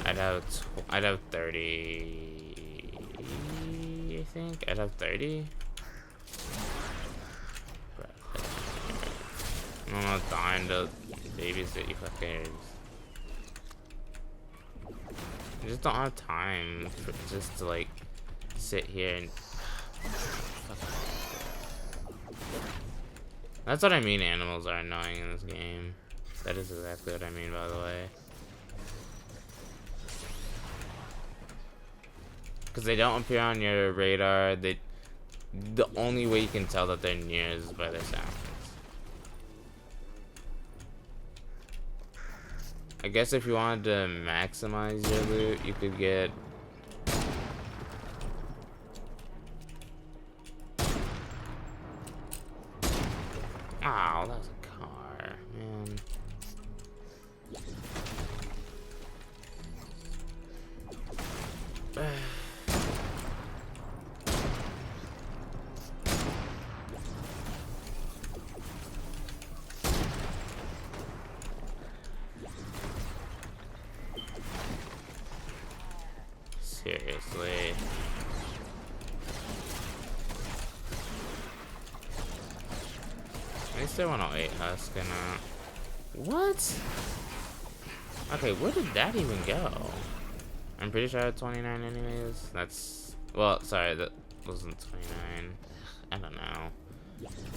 I'd have 30... I think? I'd have 30? I'm not dying to babysit you fuckers. I just don't have time just to like sit here and that's what I mean, animals are annoying in this game. That is exactly what I mean, by the way. Because they don't appear on your radar, the only way you can tell that they're near is by their sounds. I guess if you wanted to maximize your loot, you could get... Oh, that was a car, man. Seriously. I still 108 husk and what? Okay, where did that even go? I'm pretty sure I had 29 anyways. That's, well, sorry, that wasn't 29. I don't know.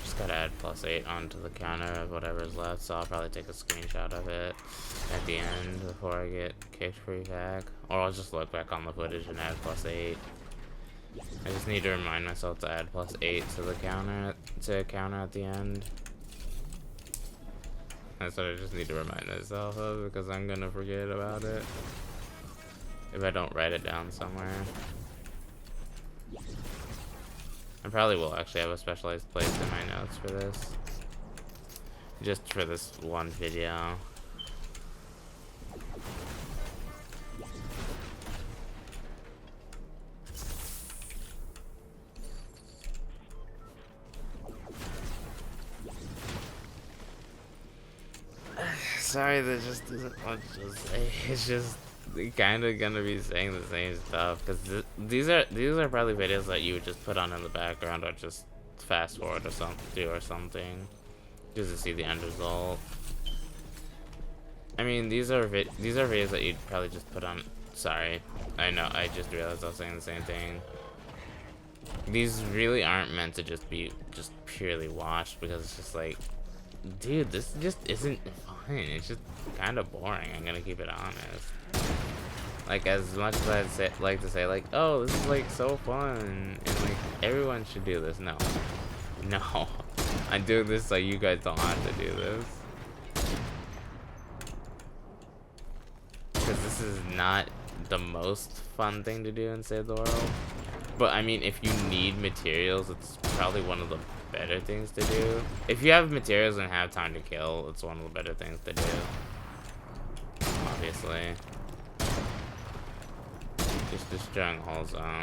Just gotta add +8 onto the counter of whatever's left, so I'll probably take a screenshot of it at the end before I get kicked free back. Or I'll just look back on the footage and add +8. I just need to remind myself to add +8 to the counter at the end. That's what I just need to remind myself of, because I'm gonna forget about it if I don't write it down somewhere. I probably will actually have a specialized place in my notes for this, just for this one video. Sorry, that just isn't much to say. It's just kind of gonna be saying the same stuff, because these are probably videos that you would just put on in the background or just fast forward or something just to see the end result. I mean, these are videos that you'd probably just put on. Sorry, I know, I just realized I was saying the same thing. These really aren't meant to just be purely watched, because it's just like, dude, this just isn't fun. It's just kind of boring. I'm gonna keep it honest. Like, as much as I'd like to say, like, oh, this is like so fun, and like everyone should do this. No, I do this so you guys don't have to do this, because this is not the most fun thing to do in Save the World. But I mean, if you need materials, it's probably one of the better things to do. If you have materials and have time to kill, it's one of the better things to do, obviously. Just destroying the whole zone.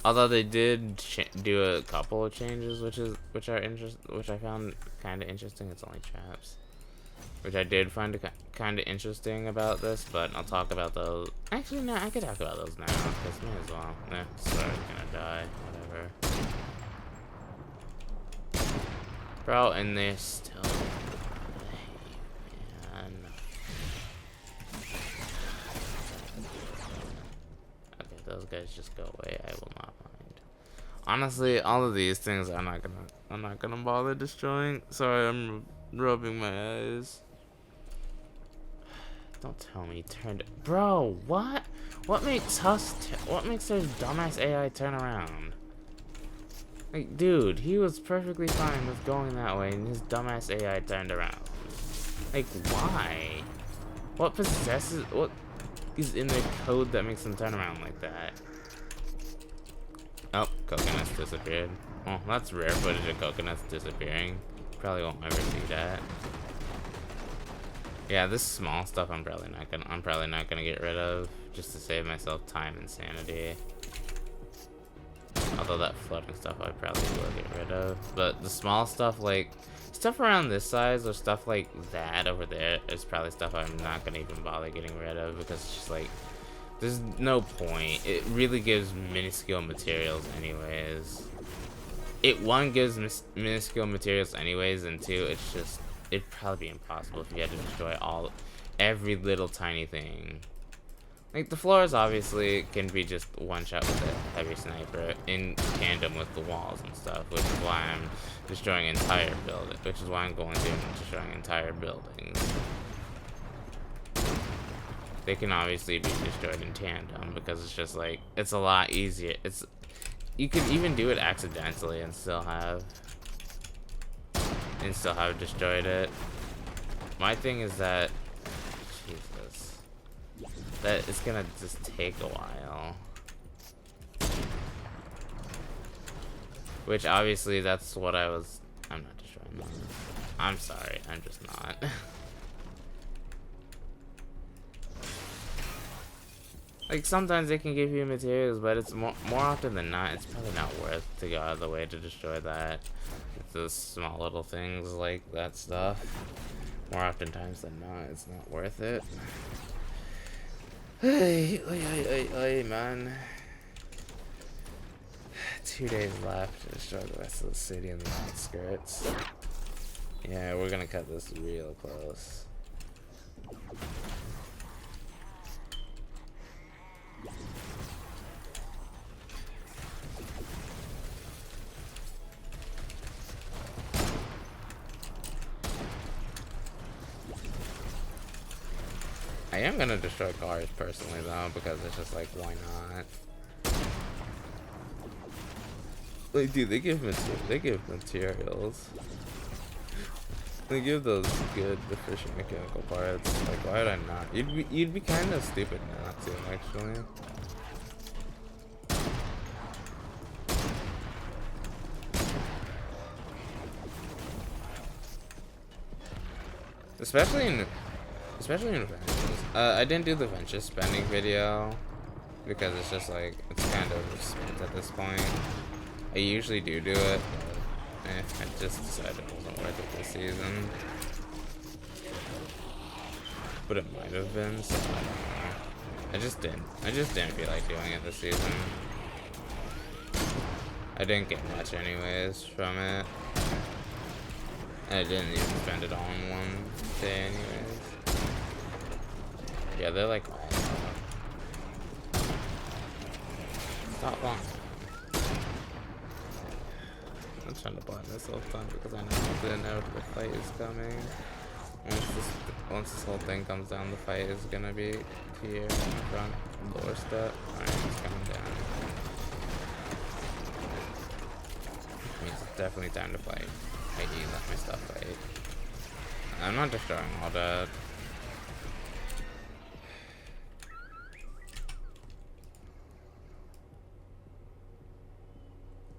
Although they did do a couple of changes, which I found kind of interesting. It's only traps, which I did find kind of interesting about this, but I'll talk about those. Actually, no, I could talk about those now, because may as well. Sorry, gonna die. Whatever. Bro, and they're still... Man. Okay, those guys just go away. I will not mind. Honestly, all of these things I'm not gonna bother destroying. Sorry, I'm rubbing my eyes. Don't tell me he turned it. Bro, what? What makes their dumbass AI turn around? Like, dude, he was perfectly fine with going that way, and his dumbass AI turned around. Like, why? What is in their code that makes them turn around like that? Oh, coconuts disappeared. Oh, that's rare footage of coconuts disappearing. Probably won't ever see that. Yeah, this small stuff I'm probably not gonna get rid of, just to save myself time and sanity. Although that flooding stuff I probably will get rid of. But the small stuff, like stuff around this size or stuff like that over there, is probably stuff I'm not gonna even bother getting rid of, because it's just like, there's no point. It really gives minuscule materials anyways. One gives minuscule materials anyways, and two, it'd probably be impossible if you had to destroy every little tiny thing. Like, the floors obviously can be just one shot with a heavy sniper in tandem with the walls and stuff, which is why I'm destroying entire buildings, which is why I'm going through and destroying entire buildings. they can obviously be destroyed in tandem because it's just like it's a lot easier. You could even do it accidentally and still have destroyed it. My thing is that Jesus, that it's gonna just take a while. Which obviously that's what I'm not destroying them. I'm sorry, I'm just not. Like sometimes they can give you materials, but it's more often than not, it's probably not worth to go out of the way to destroy that. It's those small little things like that stuff. More oftentimes than not, it's not worth it. Hey, man. 2 days left to destroy the rest of the city and the outskirts. Yeah, we're gonna cut this real close. I am gonna destroy cars personally though, because it's just like, why not? Like, dude, they give materials. They give those good, efficient mechanical parts. Like, why would I not? You'd be kind of stupid not to, actually. Especially in Ventures. I didn't do the Venture spending video because it's just like it's kind of spent at this point. I usually do it, but I just decided it wasn't worth it this season. But it might have been, so I don't know. I just didn't feel like doing it this season. I didn't get much anyways from it. And I didn't even spend it all in one day anyways. Yeah, they're like, stop long. I'm trying to buy myself time because I know the fight is coming. Once this whole thing comes down, the fight is gonna be here in the front doorstep. Alright, it's coming down. Means it's definitely time to fight. Hey, let my stuff fight. I'm not destroying all that.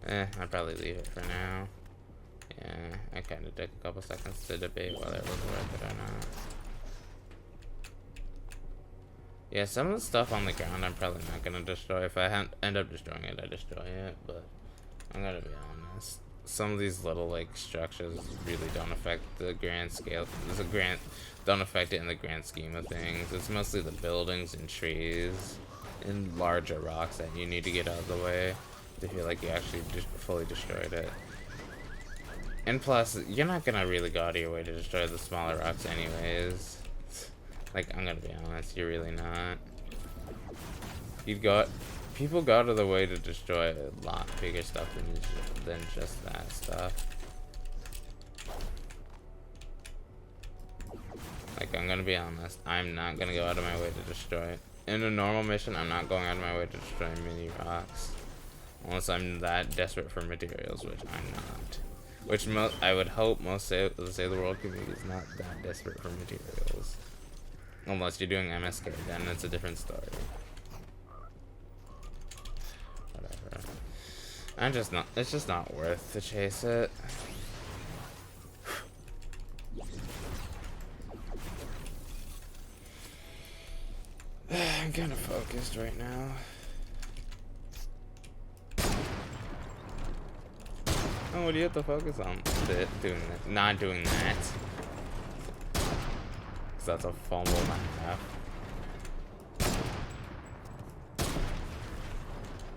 I'd probably leave it for now. Yeah, I kind of took a couple seconds to debate whether it was worth it or not. Yeah, some of the stuff on the ground I'm probably not gonna destroy. If I end up destroying it, I destroy it. But I'm gonna be honest. Some of these little like structures really don't affect the grand scale. Don't affect it in the grand scheme of things. It's mostly the buildings and trees and larger rocks that you need to get out of the way to feel like you actually just fully destroyed it. And plus, you're not gonna really go out of your way to destroy the smaller rocks anyways. Like, I'm gonna be honest, you're really not. People go out of the way to destroy a lot bigger stuff than just that stuff. Like, I'm gonna be honest, I'm not gonna go out of my way to destroy it. In a normal mission, I'm not going out of my way to destroy mini rocks. Unless I'm that desperate for materials, which I'm not. Which I would hope most the Sailor World community is not that desperate for materials. Unless you're doing MSK, then it's a different story. Whatever. It's just not worth to chase it. I'm kind of focused right now. Oh, what do you have to focus on? Not doing that. Because that's a fumble and a half.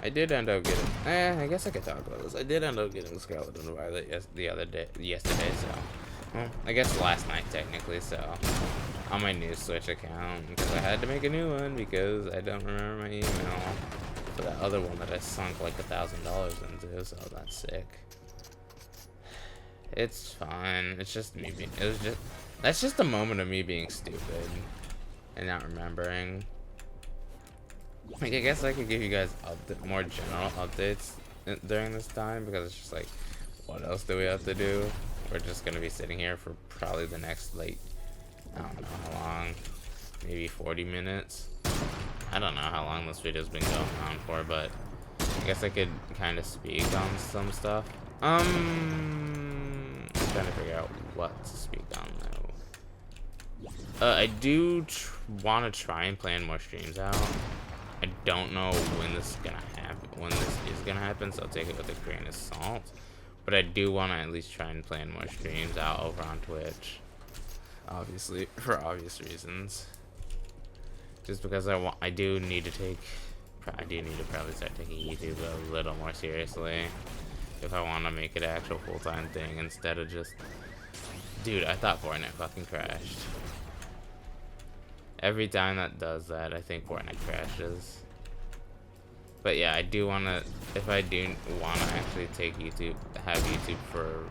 I did end up getting... I guess I could talk about this. I did end up getting Skeleton Violet yesterday, so... Well, I guess last night, technically, so... On my new Switch account, because I had to make a new one, because I don't remember my email for that other one that I sunk like $1,000 into, so that's sick. It's fine. It's just me being... That's just a moment of me being stupid. and not remembering. Like, I guess I could give you guys more general updates during this time, because it's just like, what else do we have to do? We're just gonna be sitting here for probably the next, like, I don't know how long, maybe 40 minutes. I don't know how long this video's been going on for, but I guess I could kind of speak on some stuff. I'm trying to figure out what to speak on though. I do want to try and plan more streams out. I don't know when this is gonna happen, so I'll take it with a grain of salt. But I do want to at least try and plan more streams out over on Twitch. Obviously, for obvious reasons. Just because I do need to probably start taking YouTube a little more seriously if I want to make it an actual full-time thing instead of just, dude, I thought Fortnite fucking crashed. Every time that does that, I think Fortnite crashes. But yeah, I do want to, if I do want to actually have YouTube for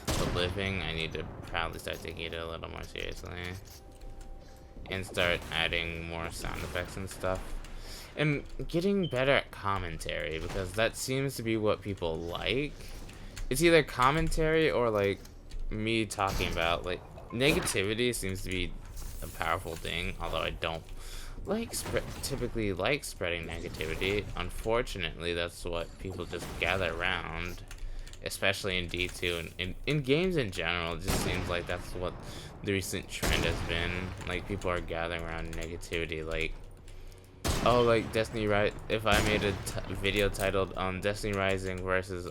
a living, I need to probably start taking it a little more seriously. And start adding more sound effects and stuff. And getting better at commentary, because that seems to be what people like. It's either commentary or like me talking about, like, negativity seems to be a powerful thing, although I don't typically like spreading negativity. Unfortunately, that's what people just gather around, especially in D2 and in games in general. It just seems like that's what the recent trend has been. Like, people are gathering around negativity, like, oh, like Destiny, right? If I made a video titled Destiny Rising versus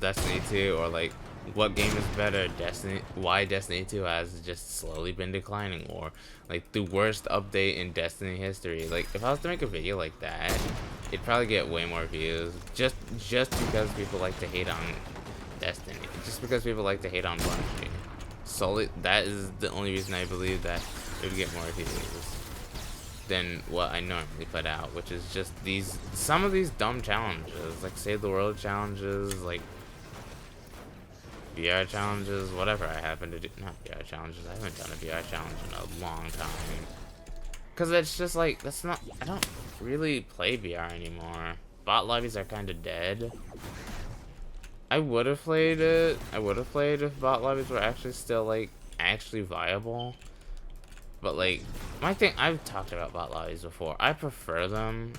Destiny 2, or like, what game is better, why Destiny 2 has just slowly been declining, or like the worst update in Destiny history. Like, if I was to make a video like that, it'd probably get way more views, just because people like to hate on Destiny, just because people like to hate on Bungie. Solely, that is the only reason I believe that it would get more views than what I normally put out, which is just some of these dumb challenges, like Save the World challenges, like VR challenges, whatever I happen to do. Not VR challenges, I haven't done a VR challenge in a long time. Cause it's just like, I don't really play VR anymore. Bot lobbies are kinda dead. I would have played it. I would have played if bot lobbies were actually still, like, actually viable. But, like, my thing, I've talked about bot lobbies before. I prefer them.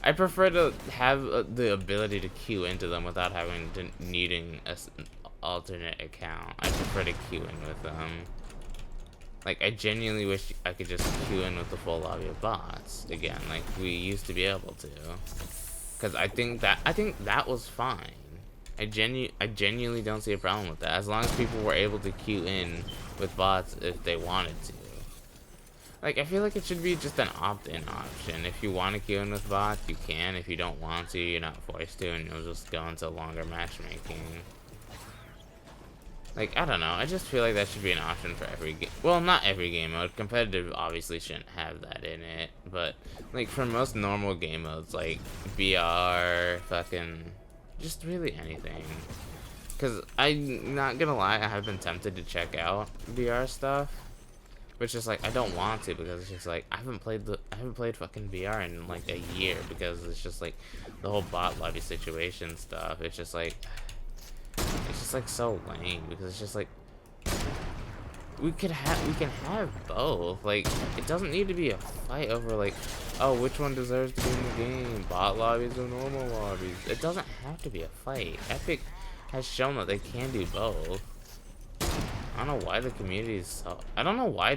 I prefer to have the ability to queue into them without needing an alternate account. I prefer to queue in with them. Like, I genuinely wish I could just queue in with the full lobby of bots again, like we used to be able to. Cause I think that was fine. I genuinely don't see a problem with that, as long as people were able to queue in with bots if they wanted to. Like, I feel like it should be just an opt-in option. If you want to queue in with bots, you can. If you don't want to, you're not forced to, and you'll just go into longer matchmaking. Like, I don't know. I just feel like that should be an option for every game. Well, not every game mode. Competitive obviously shouldn't have that in it. But, like, for most normal game modes, like BR, fucking, just really anything. Because I'm not gonna lie, I have been tempted to check out VR stuff. But it's just like, I don't want to, because it's just like, I haven't played fucking VR in like a year, because it's just like the whole bot lobby situation stuff. It's just like so lame, because it's just like, we can have both. Like, it doesn't need to be a fight over like, oh, which one deserves to be in the game, bot lobbies or normal lobbies. It doesn't have to be a fight. Epic has shown that they can do both. I don't know why the community is so, I don't know why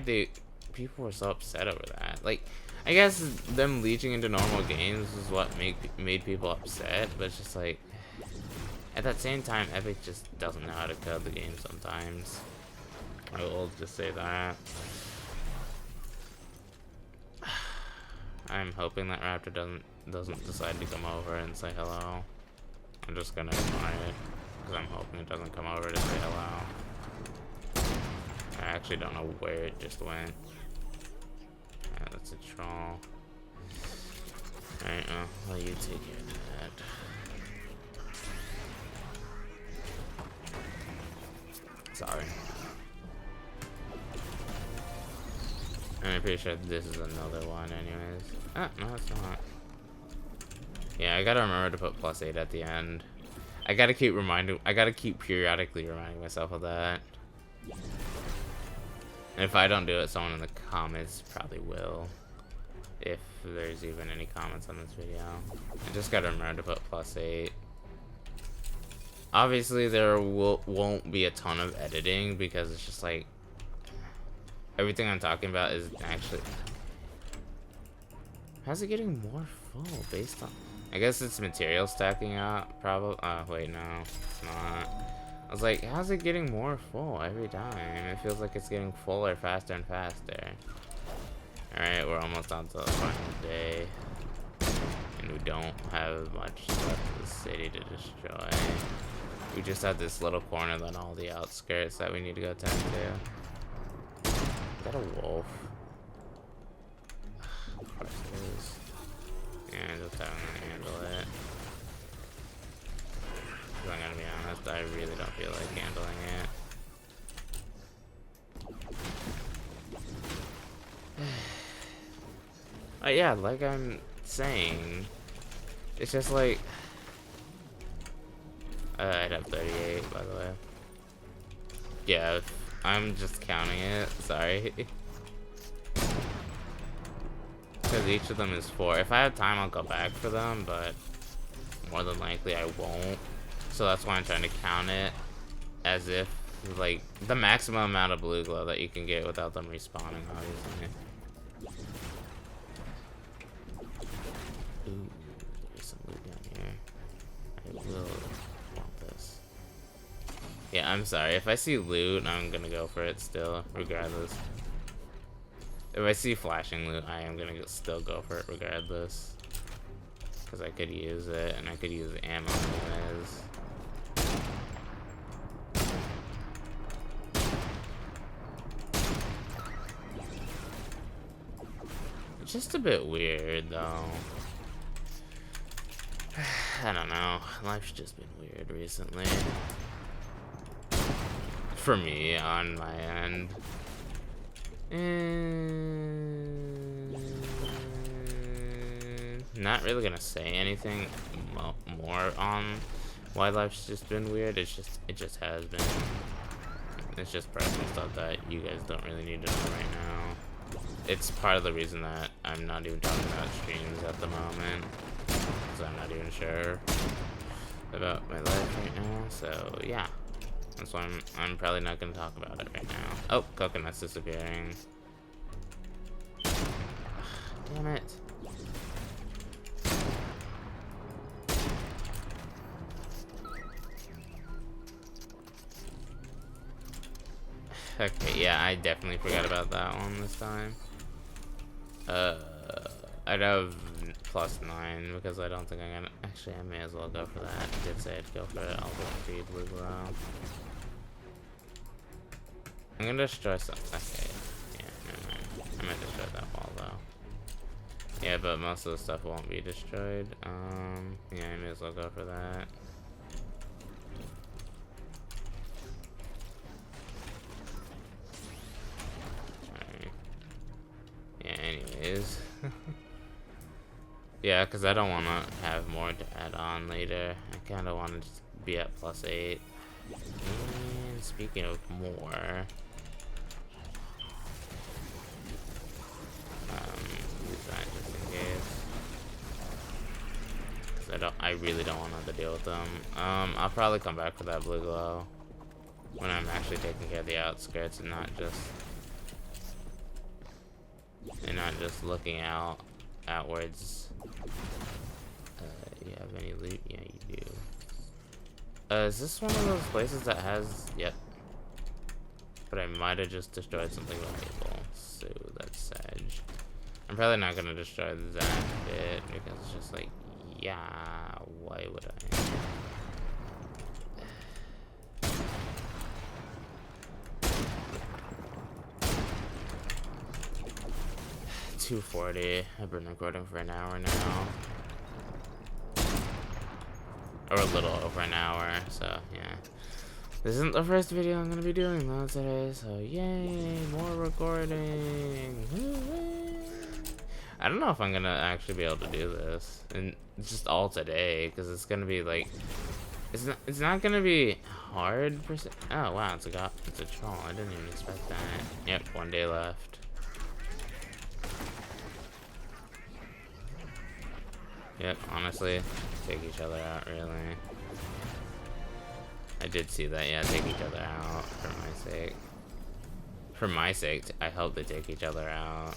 people were so upset over that. Like, I guess them leeching into normal games is what made people upset, but it's just like, at that same time, Epic just doesn't know how to code the game sometimes. I will just say that. I'm hoping that Raptor doesn't decide to come over and say hello. I'm just gonna ignore it, because I'm hoping it doesn't come over to say hello. I actually don't know where it just went. Yeah, that's a troll. Alright, well, you take care of that. Sorry. I'm pretty sure this is another one anyways. Ah, no, it's not. Yeah, I gotta remember to put +8 at the end. I gotta keep periodically reminding myself of that. And if I don't do it, someone in the comments probably will. If there's even any comments on this video. I just gotta remember to put +8. Obviously, there won't be a ton of editing because it's just like everything I'm talking about is actually. How's it getting more full based on? I guess it's material stacking up. Probably. Wait, no, it's not. I was like, how's it getting more full every time? It feels like it's getting fuller faster and faster. Alright, we're almost on to the final day. And we don't have much left of the city to destroy. We just have this little corner on all the outskirts that we need to go tend to. Is that a wolf? Of course it is. Yeah, just having to handle it. I'm gonna be honest, I really don't feel like handling it. Yeah, like I'm saying, it's just like I'd have 38 by the way. Yeah, I'm just counting it. Sorry. Because each of them is 4. If I have time, I'll go back for them, but more than likely I won't. So that's why I'm trying to count it as if like the maximum amount of blue glow that you can get without them respawning, obviously. Ooh, there's some loot down here. I will want this. Yeah, I'm sorry. If I see loot, I'm gonna go for it still, regardless. If I see flashing loot, I am gonna still go for it regardless. Because I could use it, and I could use ammo anyways. It's just a bit weird, though. I don't know. Life's just been weird recently. For me, on my end. Not really gonna say anything more on why life's just been weird. It just has been. It's just personal stuff that you guys don't really need to know right now. It's part of the reason that I'm not even talking about streams at the moment, because I'm not even sure about my life right now. So yeah, that's why I'm probably not gonna talk about it right now. Oh, coconut's disappearing. Damn it. Okay, yeah, I definitely forgot about that one this time. I'd have +9 because I don't think I'm gonna. Actually, I may as well go for that. I did say I'd go for it. I'll go feed blue glow. I'm gonna destroy some. Okay, yeah, never mind. I might destroy that wall though. Yeah, but most of the stuff won't be destroyed. Yeah, I may as well go for that. Yeah, anyways. Yeah, because I don't want to have more to add on later. I kind of want to just be at +8. And speaking of more, use that just in case. Because I really don't want to have to deal with them. I'll probably come back for that blue glow when I'm actually taking care of the outskirts and not just looking outwards. You have any loot? Yeah, you do. Is this one of those places that has? Yep. But I might have just destroyed something valuable. So that's Sedge. I'm probably not gonna destroy that bit because it's just like, yeah, why would I? 2:40. I've been recording for an hour now. Or a little over an hour, so yeah. This isn't the first video I'm gonna be doing though today, so yay, more recording. I don't know if I'm gonna actually be able to do this, and just all today, because it's gonna be like, it's not gonna be hard per se. Oh wow, it's a troll. I didn't even expect that. Yep, 1 day left. Yep, honestly, take each other out really. I did see that, yeah, take each other out for my sake. For my sake, I hope they take each other out.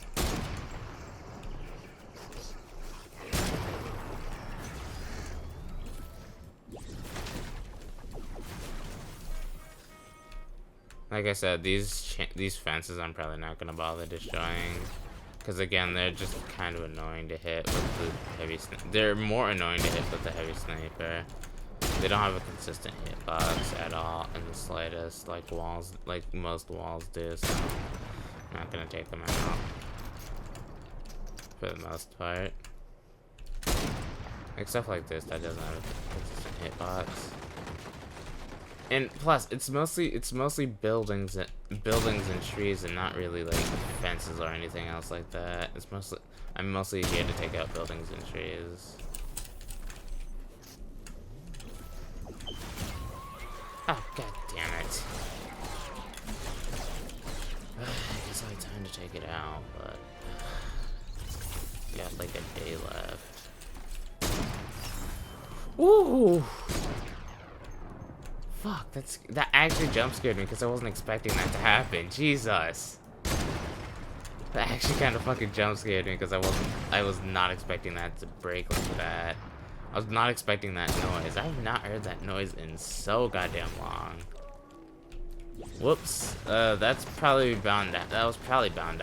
Like I said, these fences I'm probably not gonna bother destroying, because again, they're just kind of annoying to hit with the heavy sniper. They're more annoying to hit with the heavy sniper. They don't have a consistent hitbox at all in the slightest, like walls, like most walls do. So I'm not gonna take them out for the most part. Like stuff like this that doesn't have a consistent hitbox. And plus, it's mostly buildings and trees, and not really like fences or anything else like that. I'm mostly here to take out buildings and trees. Oh god damn it! I guess I had time to take it out, but got like a day left. Ooh! Fuck, that actually jump scared me because I wasn't expecting that to happen. Jesus. That actually kind of fucking jump scared me because I was not expecting that to break like that. I was not expecting that noise. I have not heard that noise in so goddamn long. Whoops. That was probably bound to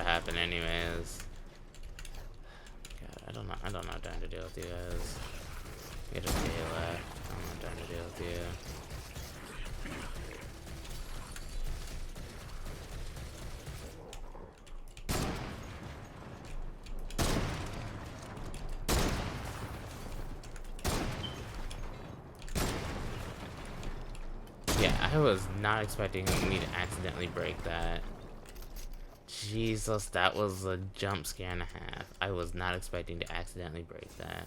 happen anyways. God, I don't know time to deal with you guys. Get a day left. I don't know time to deal with you. I was not expecting me to accidentally break that. Jesus, that was a jump scare and a half. I was not expecting to accidentally break that.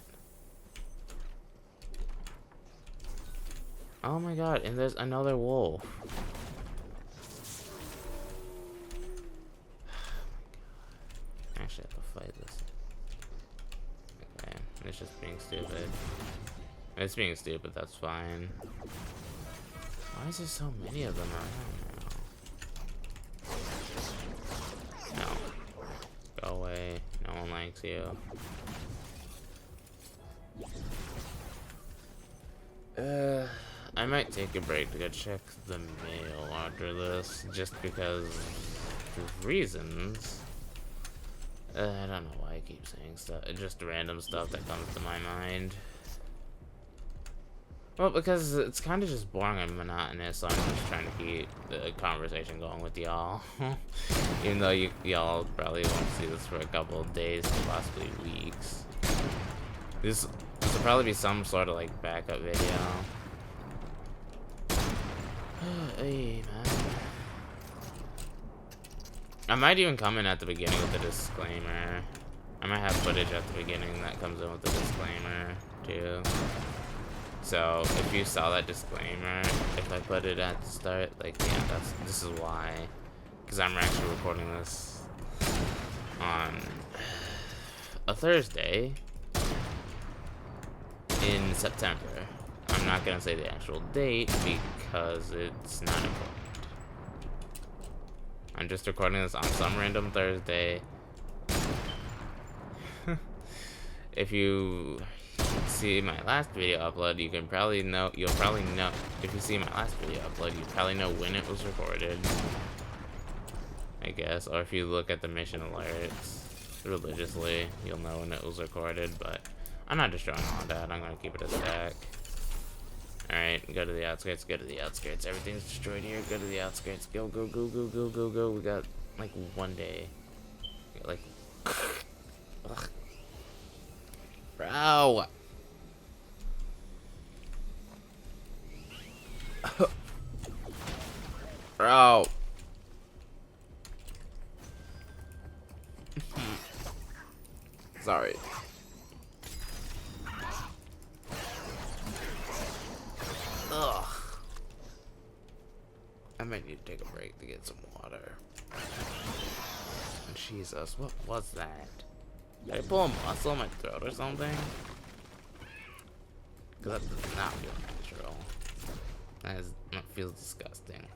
Oh my god, and there's another wolf. Actually, I have to fight this. Okay, it's just being stupid. It's being stupid, that's fine. Why is there so many of them around now? No. Go away. No one likes you. I might take a break to go check the mail after this, just because of reasons. I don't know why I keep saying stuff. Just random stuff that comes to my mind. Well, because it's kind of just boring and monotonous, so I'm just trying to keep the conversation going with y'all. Even though y'all probably won't see this for a couple of days, possibly weeks. This will probably be some sort of like backup video. Hey, man. I might even come in at the beginning with a disclaimer. I might have footage at the beginning that comes in with a disclaimer, too. So, if you saw that disclaimer, if I put it at the start, like, yeah, this is why. Because I'm actually recording this on a Thursday in September. I'm not going to say the actual date because it's not important. I'm just recording this on some random Thursday. If you see my last video upload, you'll probably know, if you see my last video upload, you probably know when it was recorded, I guess, or if you look at the mission alerts religiously, you'll know when it was recorded, but I'm not destroying all of that. I'm gonna keep it a stack. Alright, go to the outskirts, everything's destroyed here, go to the outskirts, go, we got, like, 1 day, we got, like, ugh. Bro! Bro. Sorry. Ugh. I might need to take a break to get some water. Jesus, what was that? Did I pull a muscle in my throat or something? Because that does not feel natural. That feels disgusting.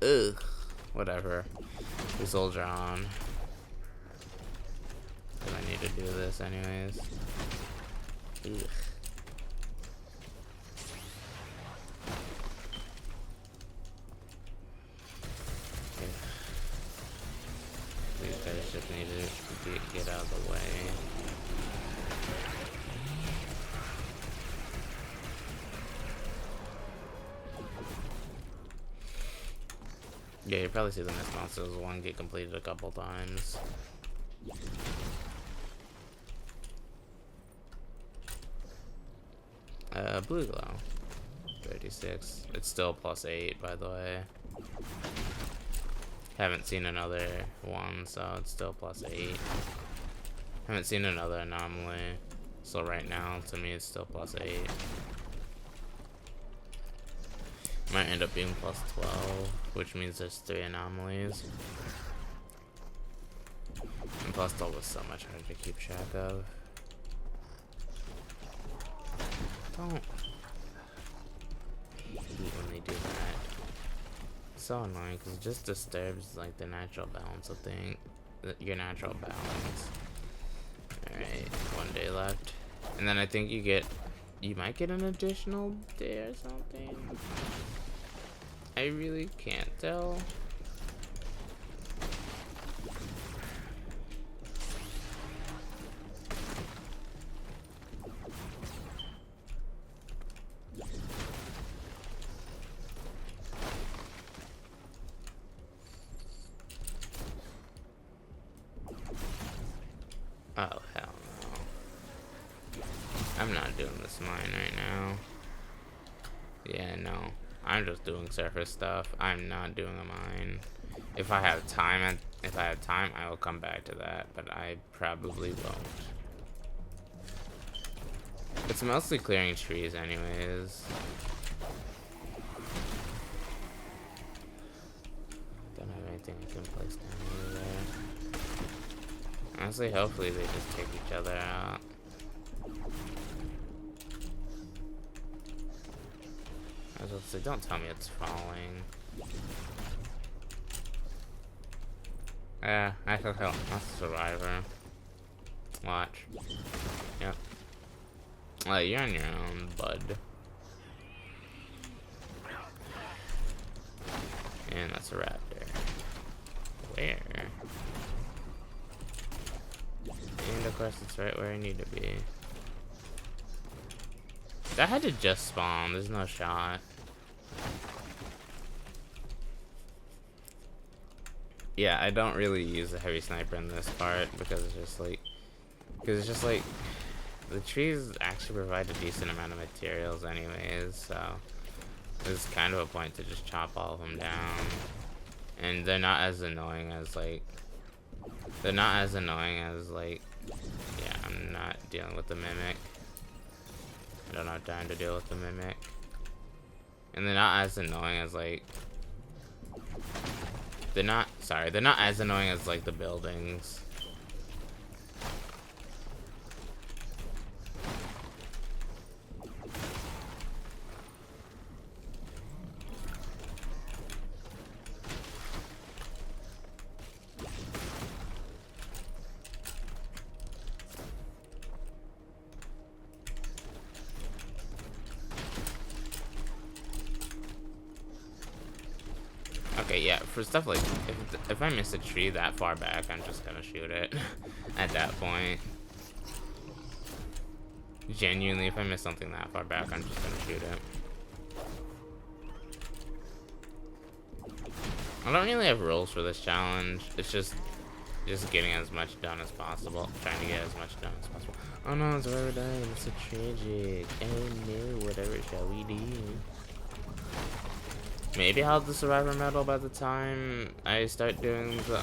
Ugh. Whatever. We soldier on. Because I need to do this anyways. Ugh. These guys just need to get out of the way. Yeah, you probably see the mist monsters one get completed a couple times. Blue glow. 36. It's still +8, by the way. Haven't seen another one, so it's still +8. Haven't seen another anomaly, so right now, to me, it's still +8. Might end up being +12, which means there's 3 anomalies. And +12 was so much harder to keep track of. Don't. I hate when they do that. It's so annoying because it just disturbs like the natural balance of things. Your natural balance. Alright, 1 day left. And then I think you might get an additional day or something. I really can't tell. Oh, hell no. I'm not doing this mine right now. Yeah, no. I'm just doing surface stuff. I'm not doing a mine. If I have time, I will come back to that, but I probably won't. It's mostly clearing trees anyways. Don't have anything I can place down over there. Honestly, hopefully they just take each other out. I was about to say, don't tell me it's falling. Yeah, I could help. That's a survivor. Watch. Yep. You're on your own, bud. And that's a raptor. Where? And of course it's right where I need to be. That had to just spawn, there's no shot. Yeah, I don't really use a heavy sniper in this part because it's just like the trees actually provide a decent amount of materials anyways, so there's kind of a point to just chop all of them down. And they're not as annoying as yeah, I'm not dealing with the mimic. I don't have time to deal with the mimic. And they're not as annoying as they're not as annoying as like the buildings. Okay, yeah, for stuff like, if I miss a tree that far back, I'm just gonna shoot it at that point. Genuinely, if I miss something that far back, I'm just gonna shoot it. I don't really have rules for this challenge. It's just, just getting as much done as possible. Trying to get as much done as possible. Oh no, it's Survivor died. It's so tragic. Oh no, whatever shall we do? Maybe I'll have the Survivor medal by the time I start doing the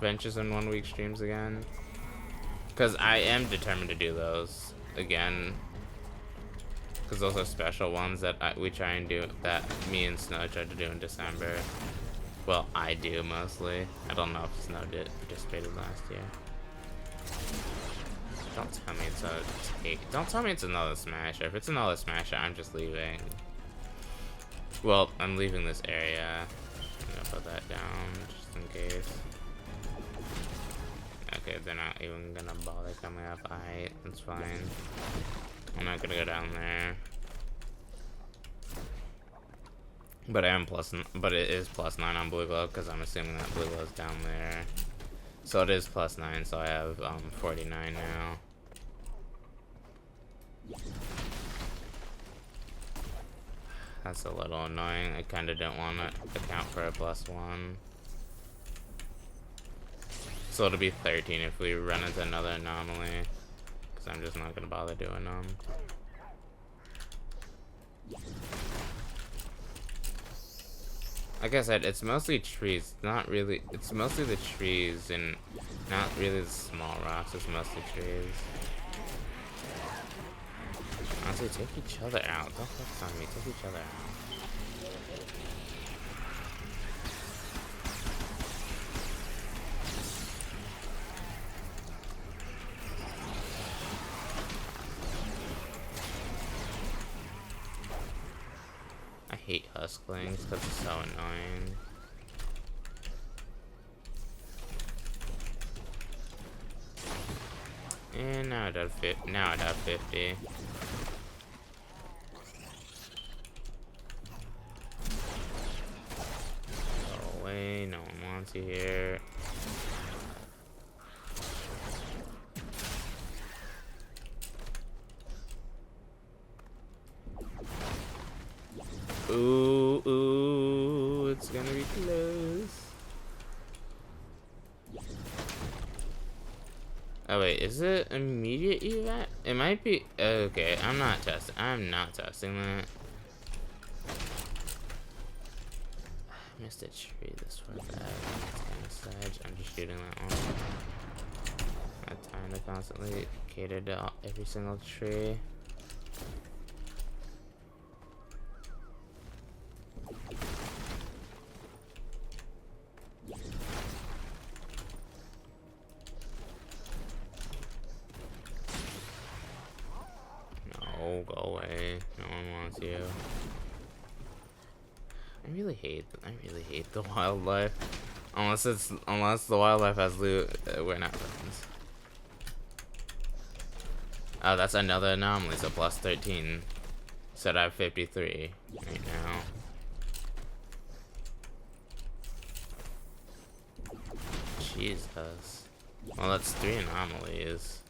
Ventures in 1 week streams again. Because I am determined to do those again. Because those are special ones that we try and do, that me and Snow tried to do in December. Well, I do mostly. I don't know if Snow participated last year. Don't tell me it's a don't tell me it's another Smasher. If it's another Smasher, I'm just leaving. Well, I'm leaving this area. I'm gonna put that down just in case. Okay, they're not even gonna bother coming up. Alright, that's fine. I'm not gonna go down there. But it is +9 on Blue Glow because I'm assuming that Blue Glow's down there. So it is +9, so I have 49 now. That's a little annoying. I kind of don't want to account for a +1. So it'll be 13 if we run into another anomaly. Because I'm just not going to bother doing them. Like I said, it's mostly trees. Not really. It's mostly the trees and not really the small rocks. It's mostly trees. Honestly, take each other out. Don't focus on me. Take each other out. I hate husklings because it's so annoying. And now I'd have 50. Go away, no one wants you here. Ooh, it's gonna be close. Oh wait, is it immediate evac? It might be. Okay, I'm not testing that. I missed a tree this far back. That's kind of sad. I'm just shooting that one. I'm trying to constantly cater to every single tree. Go away. No one wants you. I really hate the wildlife. Unless the wildlife has loot, we're not friends. Oh, that's another anomaly, so +13. Said I have 53 right now. Jesus. Well, that's 3 anomalies.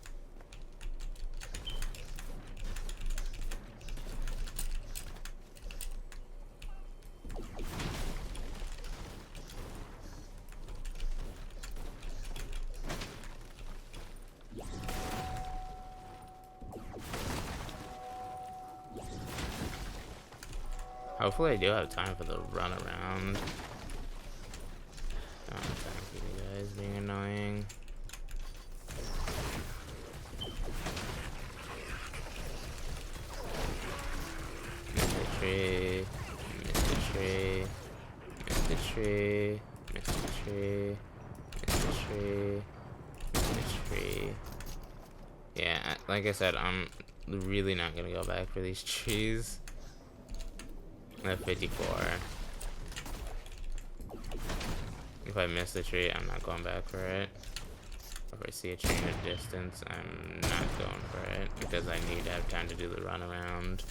Hopefully I do have time for the run around. Don't have time for you guys being annoying. Missed the tree. Missed the tree. Missed the tree. Missed the tree. Missed the tree. Missed the tree. Yeah, like I said, I'm really not gonna go back for these trees. I have 54. If I miss the tree, I'm not going back for it. If I see a tree in the distance, I'm not going for it because I need to have time to do the run around,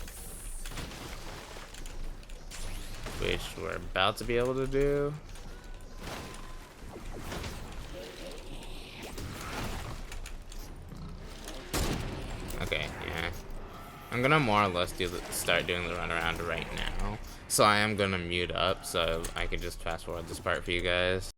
which we're about to be able to do. Okay, yeah. I'm gonna more or less start doing the run around right now. So I am gonna mute up so I can just fast forward this part for you guys.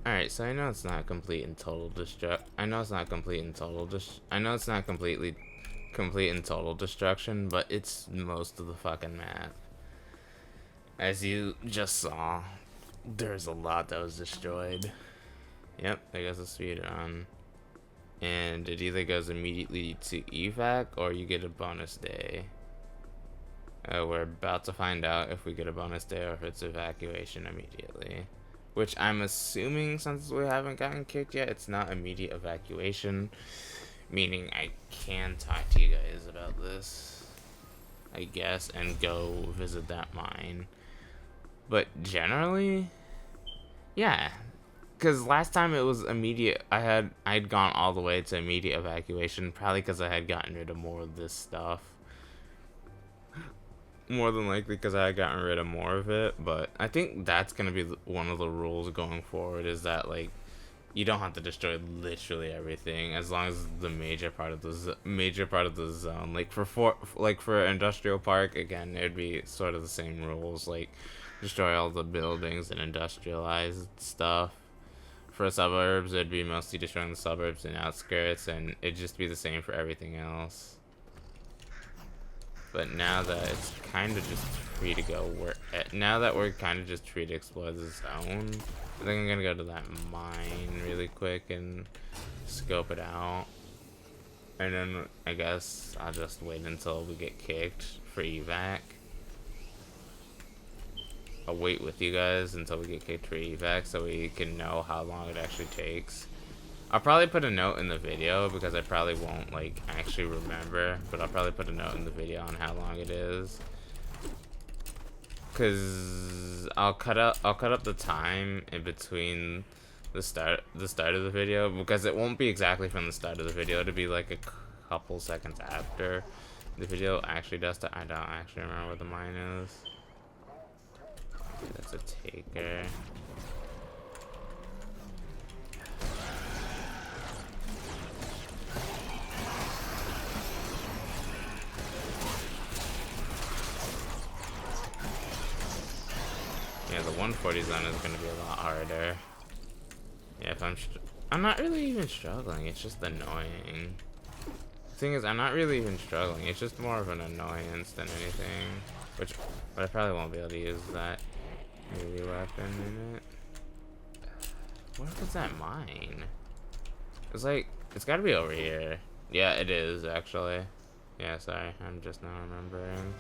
Alright, so I know it's not complete and total I know it's not complete and total I know it's not completely complete and total destruction, but it's most of the fucking map. As you just saw, there's a lot that was destroyed. Yep, there goes the speed run. And it either goes immediately to evac or you get a bonus day. We're about to find out if we get a bonus day or if it's evacuation immediately. Which I'm assuming, since we haven't gotten kicked yet, it's not immediate evacuation. Meaning I can talk to you guys about this, I guess, and go visit that mine. But generally, yeah. Because last time it was immediate, I'd gone all the way to immediate evacuation, probably because I had gotten rid of more of this stuff. More than likely because I had gotten rid of more of it, but I think that's going to be one of the rules going forward, is that, like, you don't have to destroy literally everything, as long as the major part of the zone. Like, for industrial park, again, it'd be sort of the same rules, like, destroy all the buildings and industrialized stuff. For suburbs, it'd be mostly destroying the suburbs and outskirts, and it'd just be the same for everything else. But now that it's kind of just free to go, now that we're kind of just free to explore the zone, I think I'm gonna go to that mine really quick and scope it out. And then I guess I'll just wait until we get kicked for evac. I'll wait with you guys until we get kicked for evac so we can know how long it actually takes. I'll probably put a note in the video because I probably won't, like, actually remember, but I'll probably put a note in the video on how long it is. Cause I'll cut up the time in between the start of the video, because it won't be exactly from the start of the video. It'll be like a couple seconds after the video actually does. I don't actually remember what the mine is. That's a taker. Yeah, the 140 zone is going to be a lot harder. Yeah, if I'm not really even struggling, it's just annoying. The thing is, I'm not really even struggling, it's just more of an annoyance than anything. But I probably won't be able to use that melee weapon in it. Where was that mine? It's like, it's gotta be over here. Yeah, it is, actually. Yeah, sorry, I'm just now remembering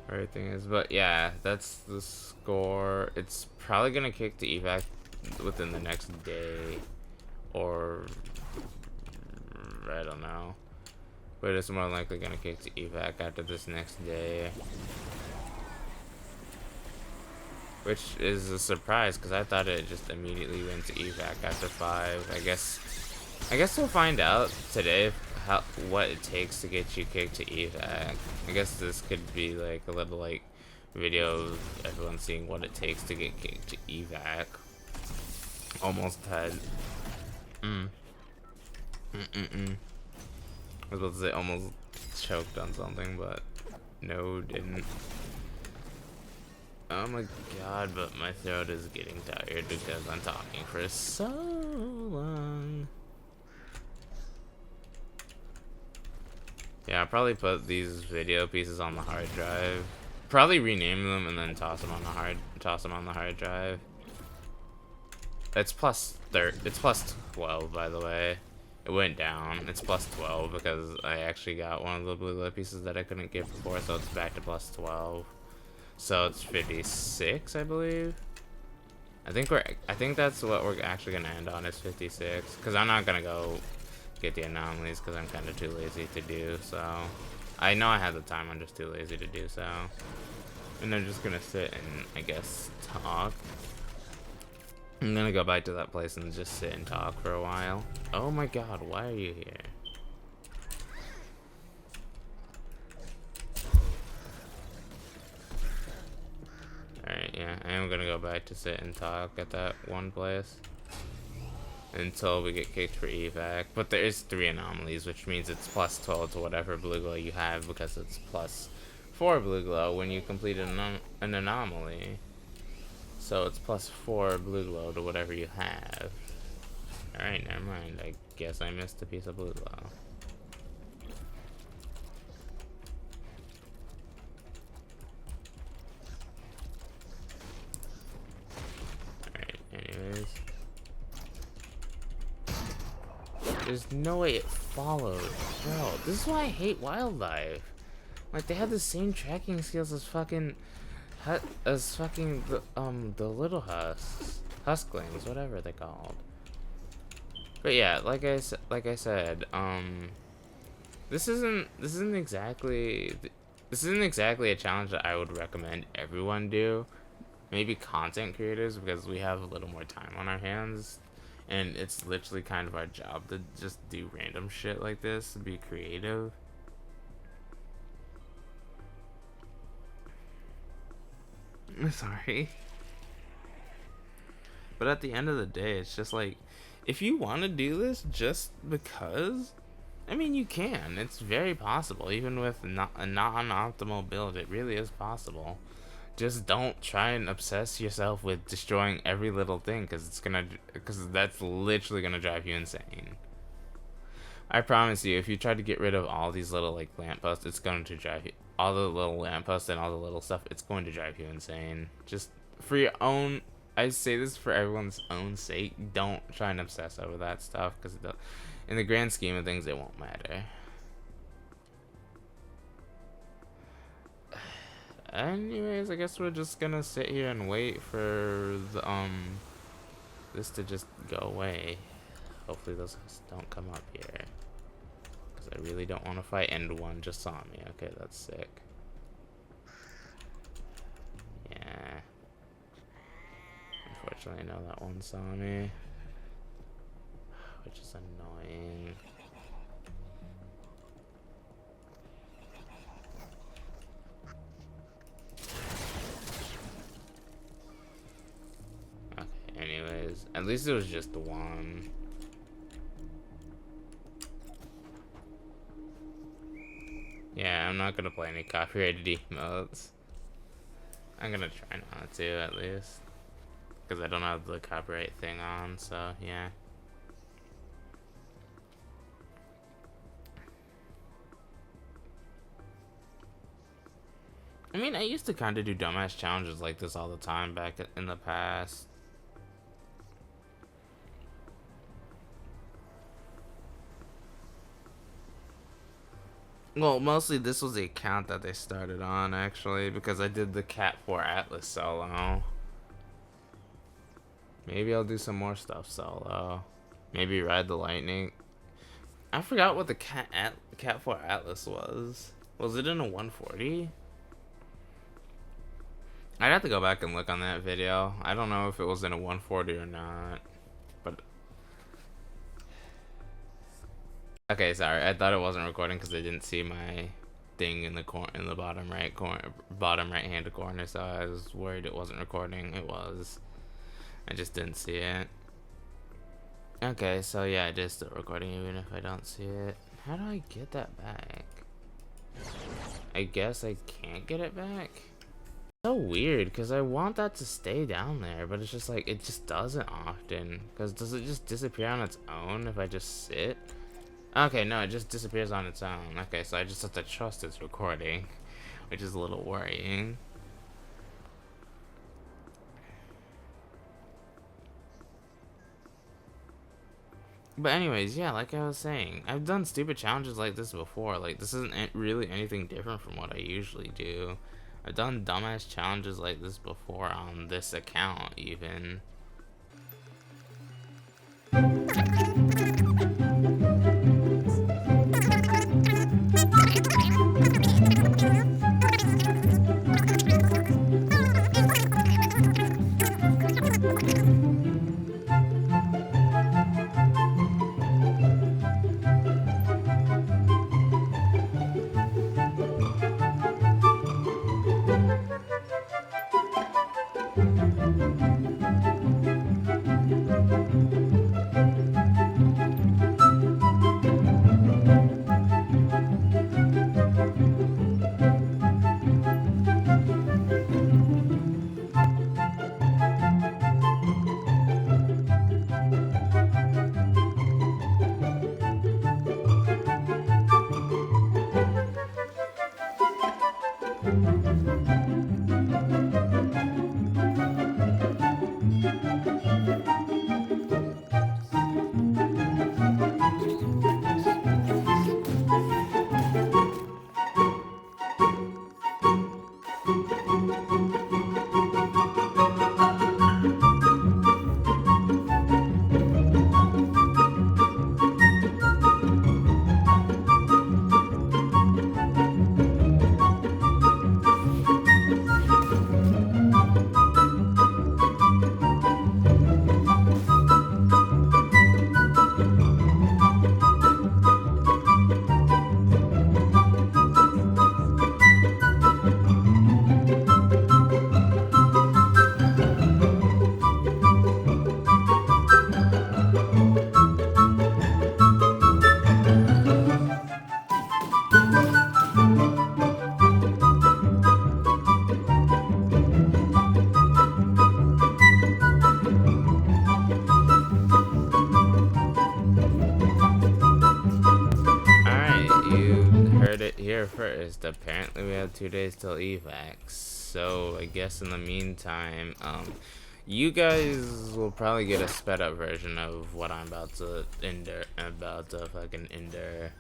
where everything is. But yeah, that's the score. It's probably gonna kick to evac within the next day. Or, I don't know. But it's more likely gonna kick to evac after this next day. Which is a surprise, because I thought it just immediately went to evac after 5. I guess we'll find out today what it takes to get you kicked to evac. I guess this could be like a little like video of everyone seeing what it takes to get kicked to evac. Almost had I was about to say almost choked on something, but no, didn't. Oh my god, but my throat is getting tired because I'm talking for so long. Yeah, I'll probably put these video pieces on the hard drive. Probably rename them and then toss them on the hard drive. It's it's plus 12, by the way. It went down. It's plus 12 because I actually got one of the blue glow pieces that I couldn't get before, so it's back to plus 12. So it's 56, I believe. I think that's what we're actually gonna end on, is 56. Because I'm not gonna go get the anomalies because I'm kind of too lazy to do so. I know I have the time, I'm just too lazy to do so. And I'm just gonna sit and, I guess, talk. I'm gonna go back to that place and just sit and talk for a while. Oh my god, why are you here? Alright, yeah, I am gonna go back to sit and talk at that one place until we get kicked for evac. But there is 3 anomalies, which means it's plus 12 to whatever blue glow you have, because it's plus 4 blue glow when you complete an anomaly. So it's plus 4 blue glow to whatever you have. Alright, never mind. I guess I missed a piece of blue glow. Alright, anyways. There's no way it followed. Bro, this is why I hate wildlife. Like, they have the same tracking skills as fucking the little husklings, whatever they're called. But yeah, like I said, this isn't exactly a challenge that I would recommend everyone do. Maybe content creators, because we have a little more time on our hands, and it's literally kind of our job to just do random shit like this, be creative. Sorry. But at the end of the day, it's just like, if you want to do this just because, I mean, you can. It's very possible. Even with a non-optimal build, it really is possible. Just don't try and obsess yourself with destroying every little thing, because that's literally gonna drive you insane. I promise you, if you try to get rid of all these little, like, lampposts, it's going to drive you, all the little lampposts and all the little stuff, it's going to drive you insane. Just for your own, I say this for everyone's own sake, don't try and obsess over that stuff, because in the grand scheme of things, it won't matter. Anyways, I guess we're just gonna sit here and wait for the, this to just go away. Hopefully those don't come up here, because I really don't want to fight. And one just saw me. Okay, that's sick. Yeah. Unfortunately, I know that one saw me, which is annoying. Okay, anyways, at least it was just the one. Yeah, I'm not gonna play any copyrighted emotes. I'm gonna try not to, at least, because I don't have the copyright thing on, so yeah. I mean, I used to kind of do dumbass challenges like this all the time back in the past. Well, mostly this was the account that they started on, actually, because I did the Cat 4 Atlas solo. Maybe I'll do some more stuff solo. Maybe ride the lightning. I forgot what the Cat 4 Atlas was. Was it in a 140? I'd have to go back and look on that video. I don't know if it was in a 140 or not. But okay, sorry. I thought it wasn't recording because I didn't see my thing in the bottom right hand corner, so I was worried it wasn't recording. It was. I just didn't see it. Okay, so yeah, it is still recording even if I don't see it. How do I get that back? I guess I can't get it back. So weird, because I want that to stay down there, but it's just like, it just doesn't often. Because does it just disappear on its own if I just sit? Okay, no, it just disappears on its own. Okay, so I just have to trust it's recording, which is a little worrying. But anyways, yeah, like I was saying, I've done stupid challenges like this before. Like, this isn't really anything different from what I usually do. I've done dumbass challenges like this before on this account, even. Here first. Apparently we have 2 days till evac, so I guess in the meantime, you guys will probably get a sped up version of what I'm about to fucking endure.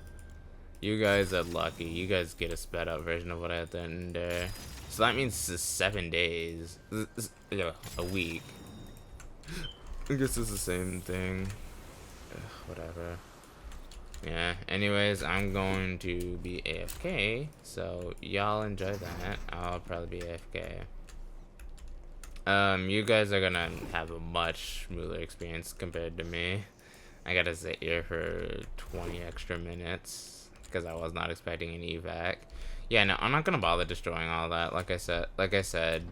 You guys are lucky. You guys get a sped up version of what I have to endure. So that means it's 7 days. Yeah, a week. I guess it's the same thing. Ugh, whatever. Yeah, anyways, I'm going to be AFK, so y'all enjoy that. I'll probably be AFK. You guys are gonna have a much smoother experience compared to me. I gotta sit here for 20 extra minutes, because I was not expecting an evac. Yeah, no, I'm not gonna bother destroying all that. Like I said,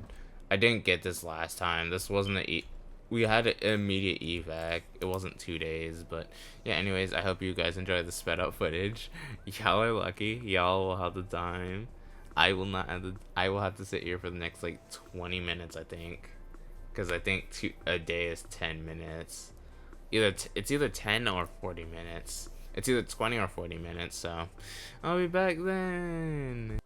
I didn't get this last time. This wasn't we had an immediate evac. It wasn't 2 days, but yeah, anyways, I hope you guys enjoy the sped up footage. Y'all are lucky. Y'all will have the time. I will not have I will have to sit here for the next like 20 minutes, I think, because I think a day is 10 minutes. It's either 10 or 40 minutes. It's either 20 or 40 minutes, so I'll be back then.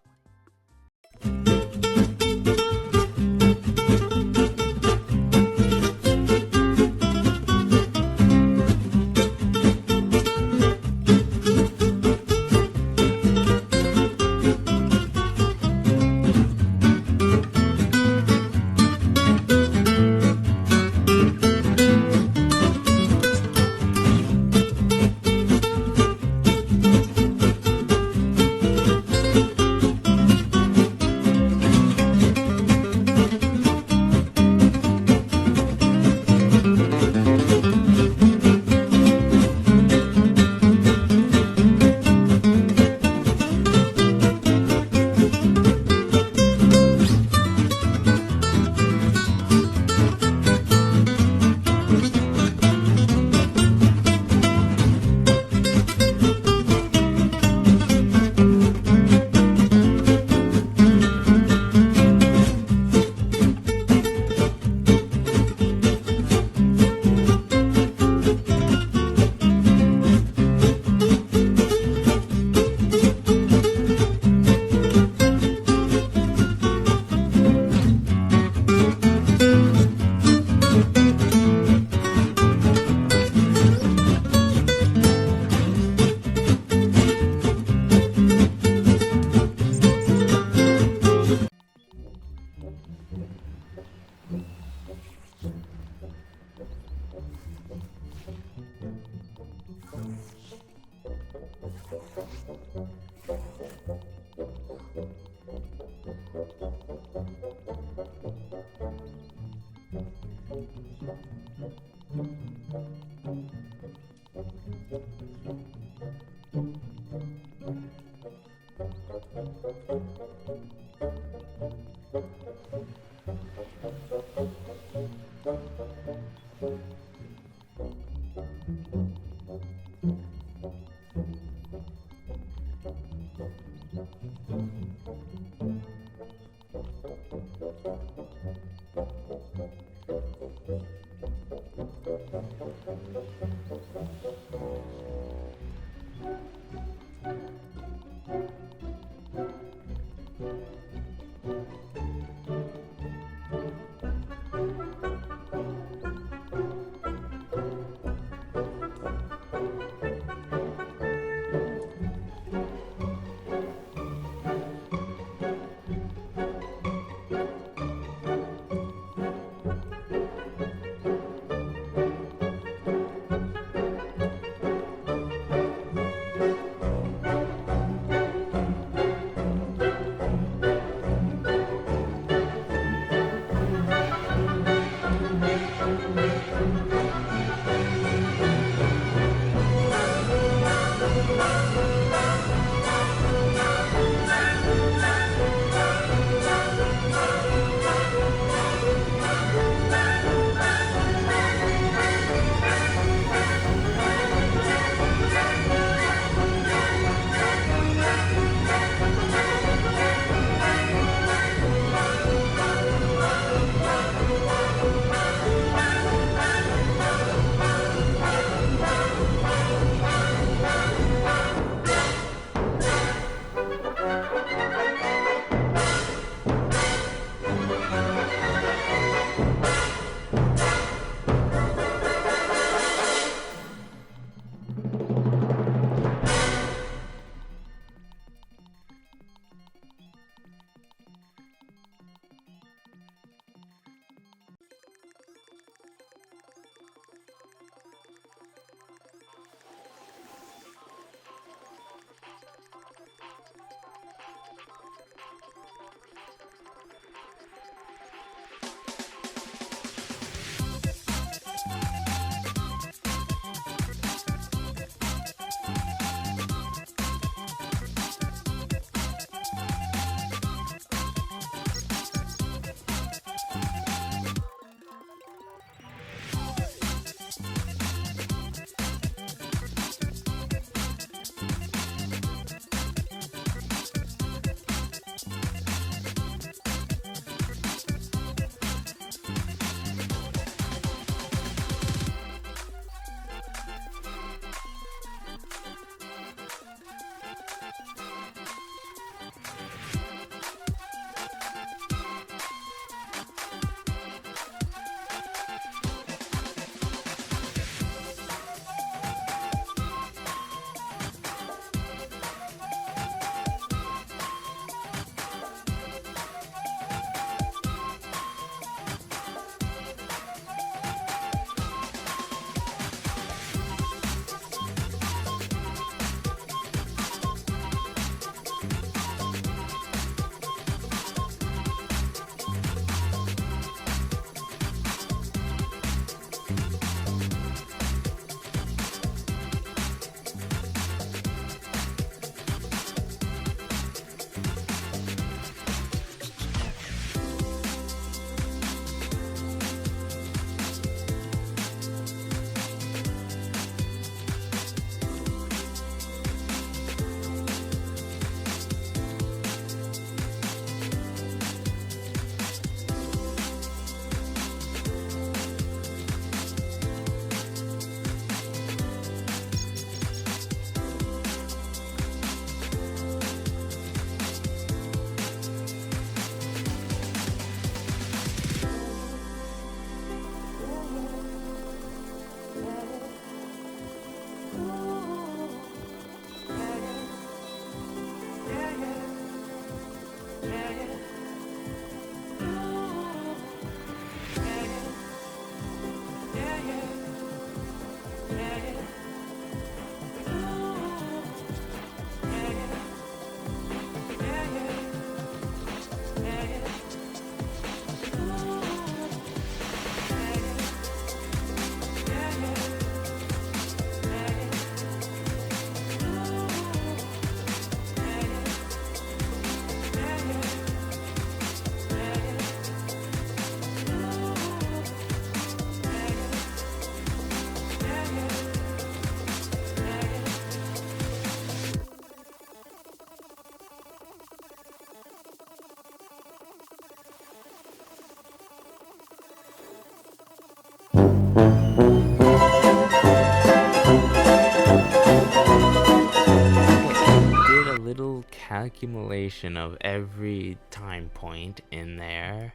Did a little calculation of every time point in there,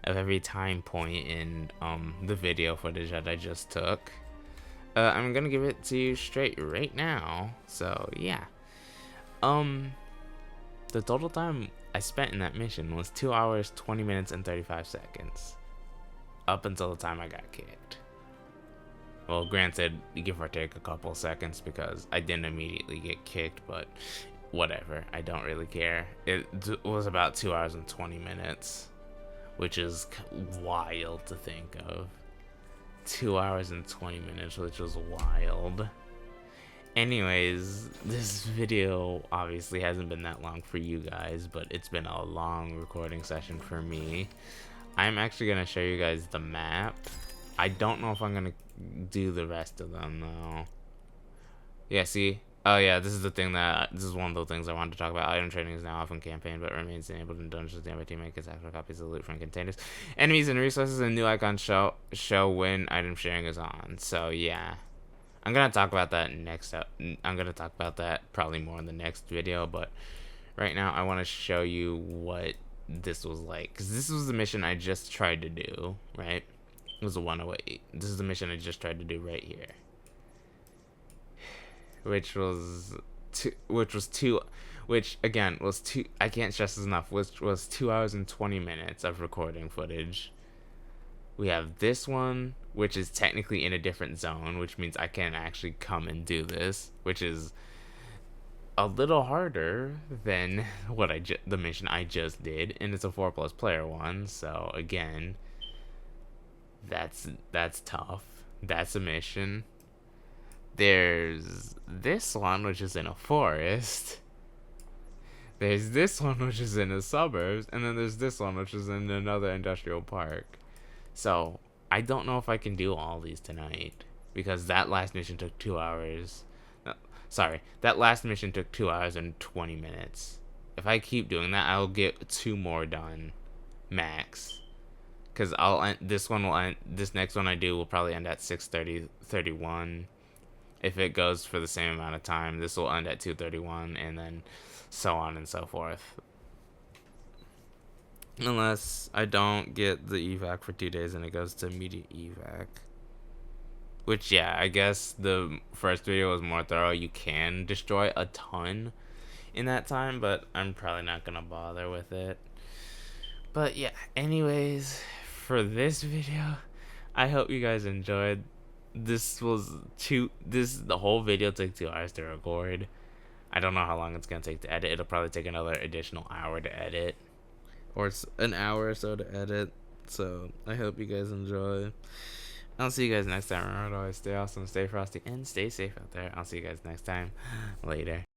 of every time point in the video footage that I just took. I'm gonna give it to you straight right now. So yeah, the total time I spent in that mission was 2 hours 20 minutes and 35 seconds, up until the time I got kicked. Well, granted, give or take a couple seconds because I didn't immediately get kicked, but whatever, I don't really care. It was about 2 hours and 20 minutes, which is wild to think of. 2 hours and 20 minutes, which was wild. Anyways, this video obviously hasn't been that long for you guys, but it's been a long recording session for me. I'm actually going to show you guys the map. I don't know if I'm going to do the rest of them, though. Yeah, see? Oh yeah, this is one of the things I wanted to talk about. Item trading is now off in campaign, but remains enabled in dungeons. Nearby teammate gets actual copies of the loot from containers. Enemies and resources and new icons show when item sharing is on. So yeah, I'm gonna talk about that next up. I'm gonna talk about that probably more in the next video. But right now, I want to show you what this was like, because this was the mission I just tried to do. Right? It was a 108. This is the mission I just tried to do right here. Which again was two. I can't stress this enough. Which was 2 hours and 20 minutes of recording footage. We have this one, which is technically in a different zone, which means I can actually come and do this, which is a little harder than the mission I just did, and it's a 4+ player one. So again, that's tough. That's a mission. There's this one, which is in a forest. There's this one, which is in the suburbs. And then there's this one, which is in another industrial park. So, I don't know if I can do all these tonight, because that last mission took 2 hours. That last mission took 2 hours and 20 minutes. If I keep doing that, I'll get 2 more done. Max. Because this next one I do will probably end at 6:31. If it goes for the same amount of time, this will end at 2:31, and then so on and so forth. Unless I don't get the evac for 2 days and it goes to immediate evac. Which, yeah, I guess the first video was more thorough. You can destroy a ton in that time, but I'm probably not going to bother with it. But yeah, anyways, for this video, I hope you guys enjoyed. The whole video took 2 hours to record. I don't know how long it's gonna take to edit. It'll probably take another additional hour to edit, or it's an hour or so to edit. So I hope you guys enjoy. I'll see you guys next time. Remember to always stay awesome, stay frosty, and stay safe out there. I'll see you guys next time. Later.